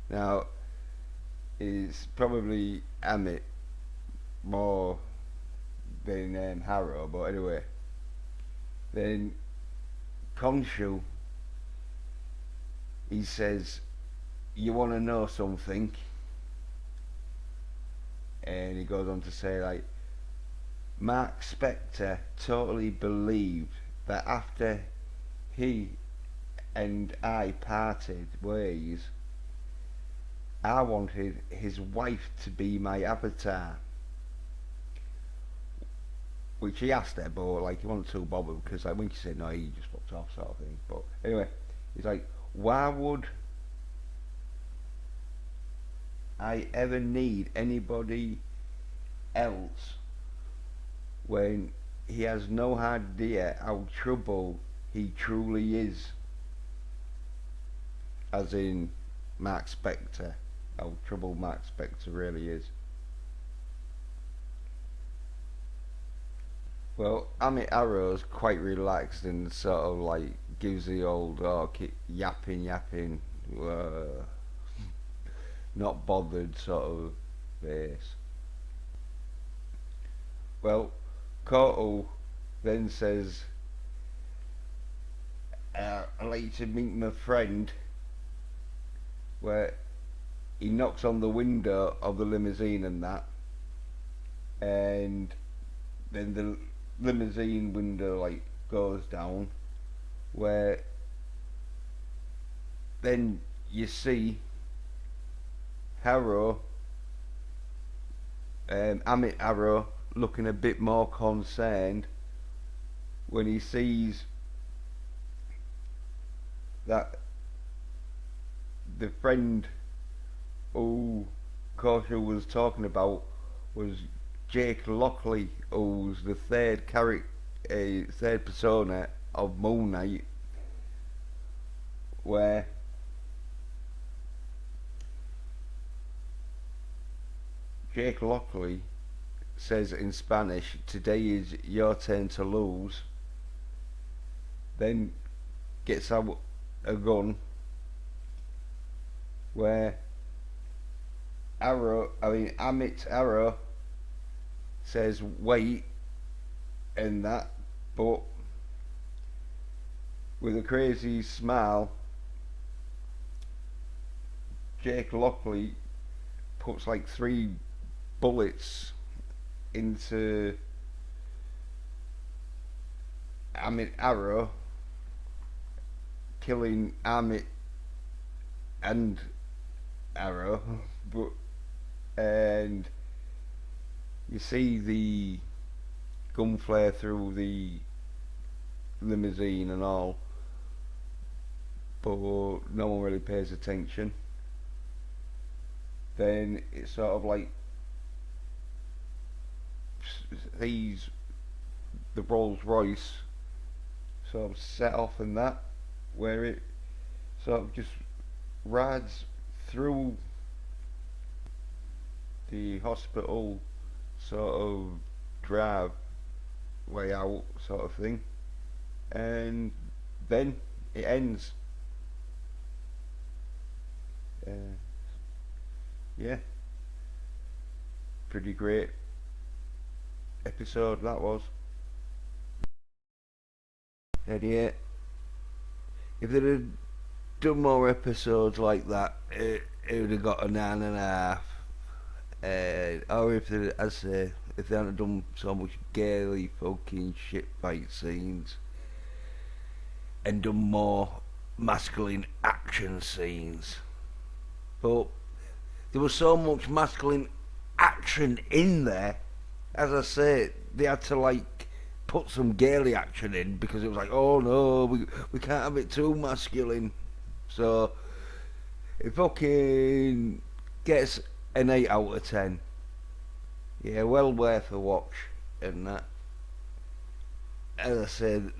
Speaker 1: Now, it's probably Amit more than Harrow, but anyway. Then Kongshu, he says, you want to know something? And he goes on to say, like, Mark Spector totally believed that after he and I parted ways, I wanted his wife to be my avatar. Which he asked her, but like he wasn't too bothered, because like when she said no, he just fucked off, sort of thing. But anyway, he's like, why would I ever need anybody else when he has no idea how trouble he truly is? As in Mark Spector, how trouble Mark Spector really is. Well, Amit Arrow's quite relaxed and sort of like gives the old keep yapping, not bothered sort of face. Well, Koto then says, I'd like you to meet my friend, where he knocks on the window of the limousine and that, and then limousine window like goes down, where then you see Harrow, Amit Harrow, looking a bit more concerned when he sees that the friend who Korsha was talking about was Jake Lockley, who's the third character, third persona of Moon Knight, where Jake Lockley says in Spanish, "Today is your turn to lose." Then gets out a gun, where Amit Arrow says wait, and that, but with a crazy smile, Jake Lockley puts like 3 bullets into Amit Arrow, killing Amit and Arrow, and you see the gun flare through the limousine and all, but no one really pays attention. Then it's sort of like he's the Rolls Royce sort of set off in that, where it sort of just rides through the hospital sort of drive way out sort of thing, and then it ends. Yeah, pretty great episode that was. And yeah, if they'd have done more episodes like that, it would have got a 9.5. Or if they, as I say, if they hadn't done so much girly fucking shit fight scenes and done more masculine action scenes. But there was so much masculine action in there, as I say, they had to like put some girly action in, because it was like, oh no, we can't have it too masculine. So it fucking gets an 8 out of 10. Yeah, well worth a watch. And that, as I said,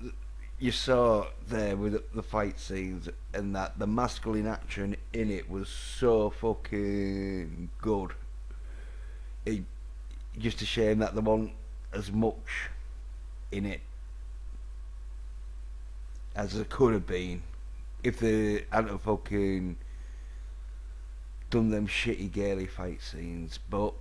Speaker 1: you saw there with the fight scenes and that the masculine action in it was so fucking good. It just a shame that there wasn't as much in it as there could have been if they hadn't fucking done them shitty girly fight scenes. But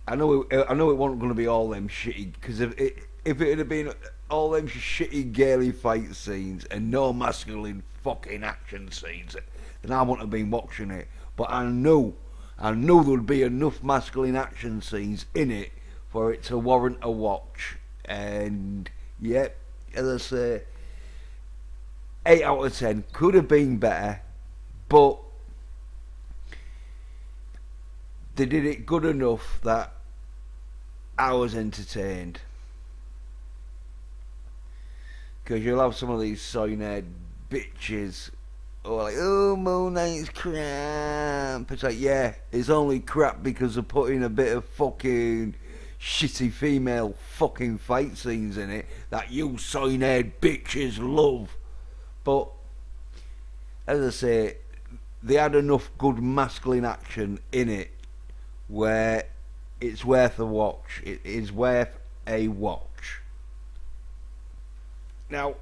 Speaker 1: I know it wasn't going to be all them shitty, because if it had been all them shitty girly fight scenes and no masculine fucking action scenes, then I wouldn't have been watching it. But I knew there would be enough masculine action scenes in it for it to warrant a watch. And yeah, as I say, 8 out of 10. Could have been better, but they did it good enough that I was entertained. Because you'll have some of these soy-haired bitches who are like, oh, Moon Knight's crap. It's like, yeah, it's only crap because of putting a bit of fucking shitty female fucking fight scenes in it that you soy-haired bitches love. But as I say, they had enough good masculine action in it where it's worth a watch. It is worth a watch. Now,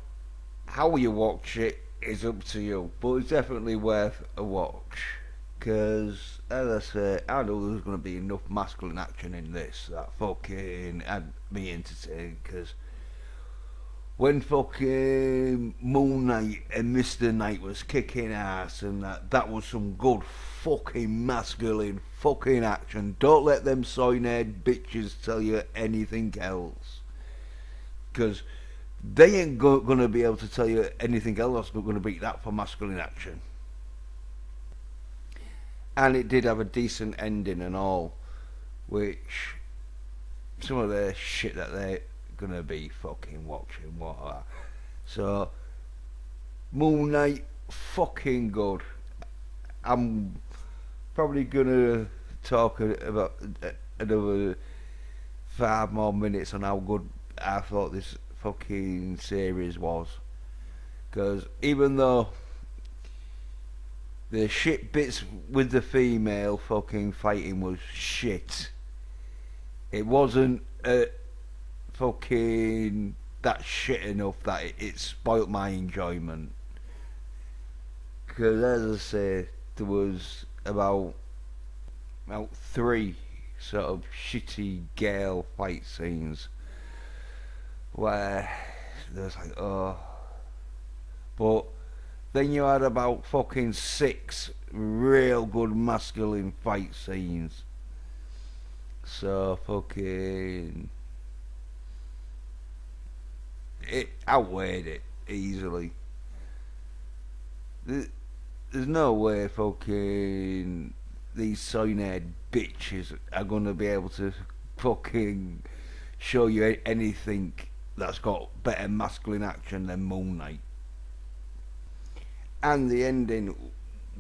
Speaker 1: how you watch it is up to you, but it's definitely worth a watch. Because, as I say, I know there's going to be enough masculine action in this that fucking had me entertained. Because when fucking Moon Knight and Mr. Knight was kicking ass and that was some good fucking masculine fucking action. Don't let them soy-head bitches tell you anything else. Because they ain't gonna be able to tell you anything else that's gonna beat that for masculine action. And it did have a decent ending and all, which some of the shit that they're gonna be fucking watching, what are. So Moon Knight, fucking good. I'm probably gonna talk about another 5 more minutes on how good I thought this fucking series was, because even though the shit bits with the female fucking fighting was shit, it wasn't fucking that shit enough that it spoilt my enjoyment. Because as I say, there was about 3 sort of shitty girl fight scenes where there's like, oh, but then you had about fucking 6 real good masculine fight scenes. So fucking it outweighed it easily. There's no way fucking these soy-head bitches are gonna be able to fucking show you anything that's got better masculine action than Moon Knight. And the ending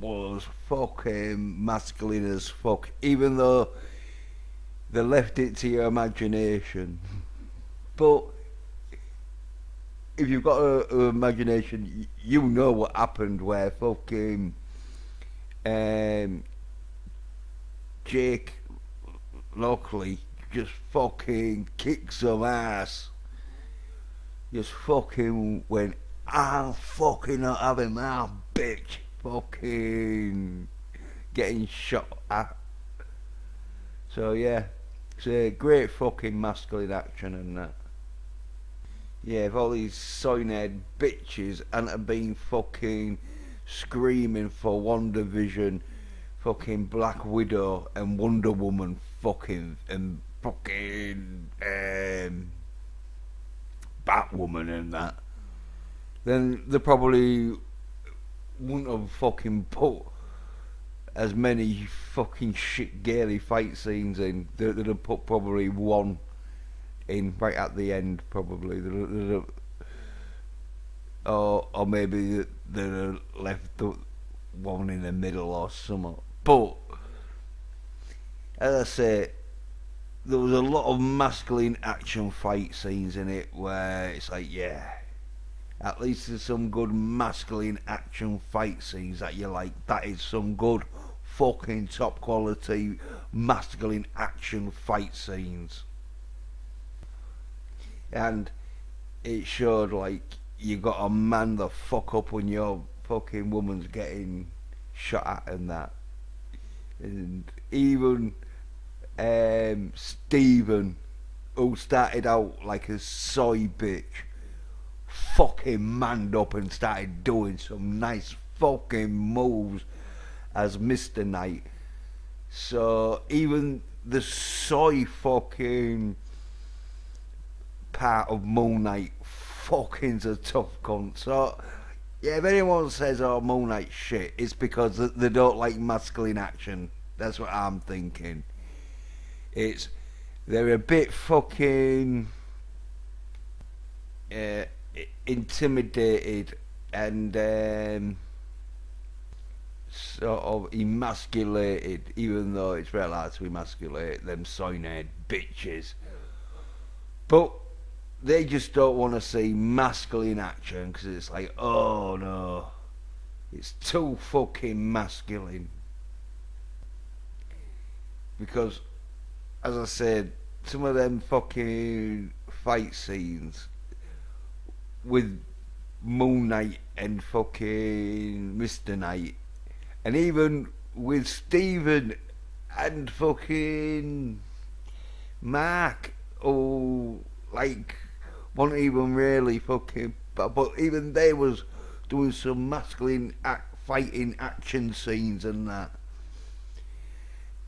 Speaker 1: was fucking masculine as fuck, even though they left it to your imagination. But if you've got an imagination, you know what happened where fucking Jake Lockley just fucking kicked some ass. Just fucking went, I'm fucking not having my bitch fucking getting shot at. So yeah, it's a great fucking masculine action and that. Yeah, if all these soy-head bitches hadn't been fucking screaming for WandaVision, fucking Black Widow and Wonder Woman fucking and fucking Batwoman and that, then they probably wouldn't have fucking put as many fucking shit girly fight scenes in. They'd have put probably 1 in right at the end, probably. Or maybe they'd have left the 1 in the middle or something. But as I say, there was a lot of masculine action fight scenes in it where it's like, yeah, at least there's some good masculine action fight scenes that you like. That is some good fucking top quality masculine action fight scenes. And it showed like you got to man the fuck up when your fucking woman's getting shot at and that. And even Steven, who started out like a soy bitch, fucking manned up and started doing some nice fucking moves as Mr. Knight. So even the soy fucking part of Moon Knight fucking's a tough cunt. So yeah, if anyone says, oh, Moon Knight shit, it's because they don't like masculine action. That's what I'm thinking. They're a bit fucking intimidated and sort of emasculated, even though it's very hard to emasculate them soy-head bitches. But they just don't want to see masculine action because it's like, oh no, it's too fucking masculine. Because, as I said, some of them fucking fight scenes with Moon Knight and fucking Mr. Knight, and even with Steven and fucking Mark, oh, like wasn't even really fucking. But even they was doing some masculine fighting action scenes and that.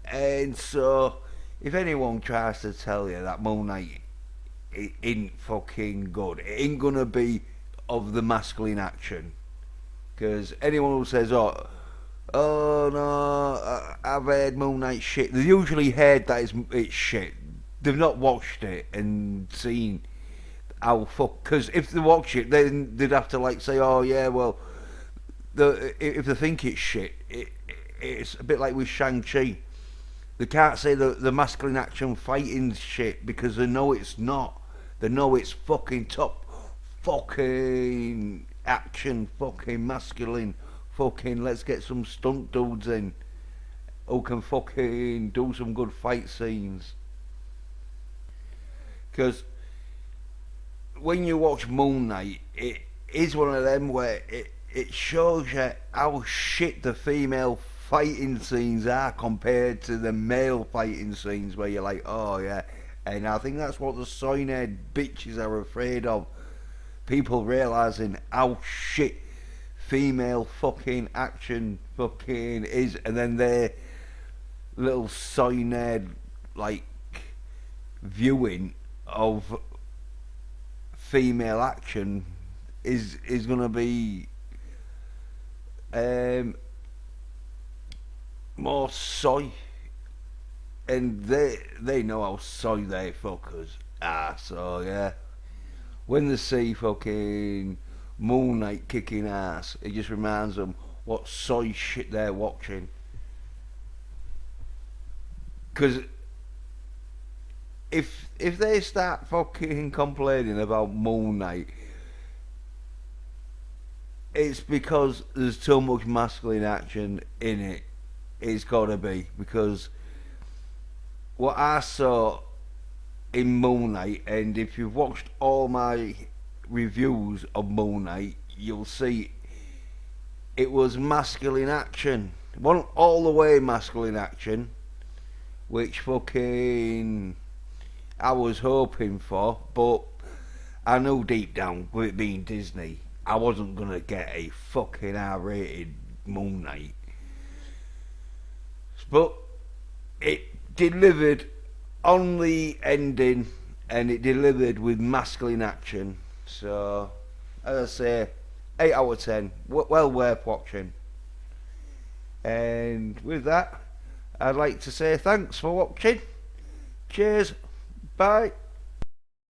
Speaker 1: And so, if anyone tries to tell you that Moon Knight ain't fucking good, it ain't gonna be of the masculine action. Because anyone who says, oh no, I've heard Moon Knight shit, they usually heard that it's shit. They've not watched it and seen how fuck. Because if they watch it, then they'd have to like say, oh yeah, well, if they think it's shit, it's a bit like with Shang-Chi. They can't say the masculine action fighting shit because they know it's not. They know it's fucking top fucking action, fucking masculine, fucking let's get some stunt dudes in who can fucking do some good fight scenes. Because when you watch Moon Knight, it is one of them where it shows you how shit the female fighting scenes are compared to the male fighting scenes, where you're like, oh yeah. And I think that's what the soy-head bitches are afraid of. People realising how shit female fucking action fucking is, and then their little soy-head like viewing of female action is gonna be more soy, and they know how soy they fuckers are. So yeah, when they see fucking Moon Knight kicking ass, it just reminds them what soy shit they're watching. Because if they start fucking complaining about Moon Knight, it's because there's too much masculine action in it. It's gotta be, because what I saw in Moon Knight, and if you've watched all my reviews of Moon Knight, you'll see it was masculine action. It wasn't all the way masculine action, which fucking I was hoping for, but I knew deep down, with it being Disney, I wasn't gonna get a fucking R-rated Moon Knight. But it delivered on the ending, and it delivered with masculine action. So, as I say, 8 out of 10. Well worth watching. And with that, I'd like to say thanks for watching. Cheers. Bye.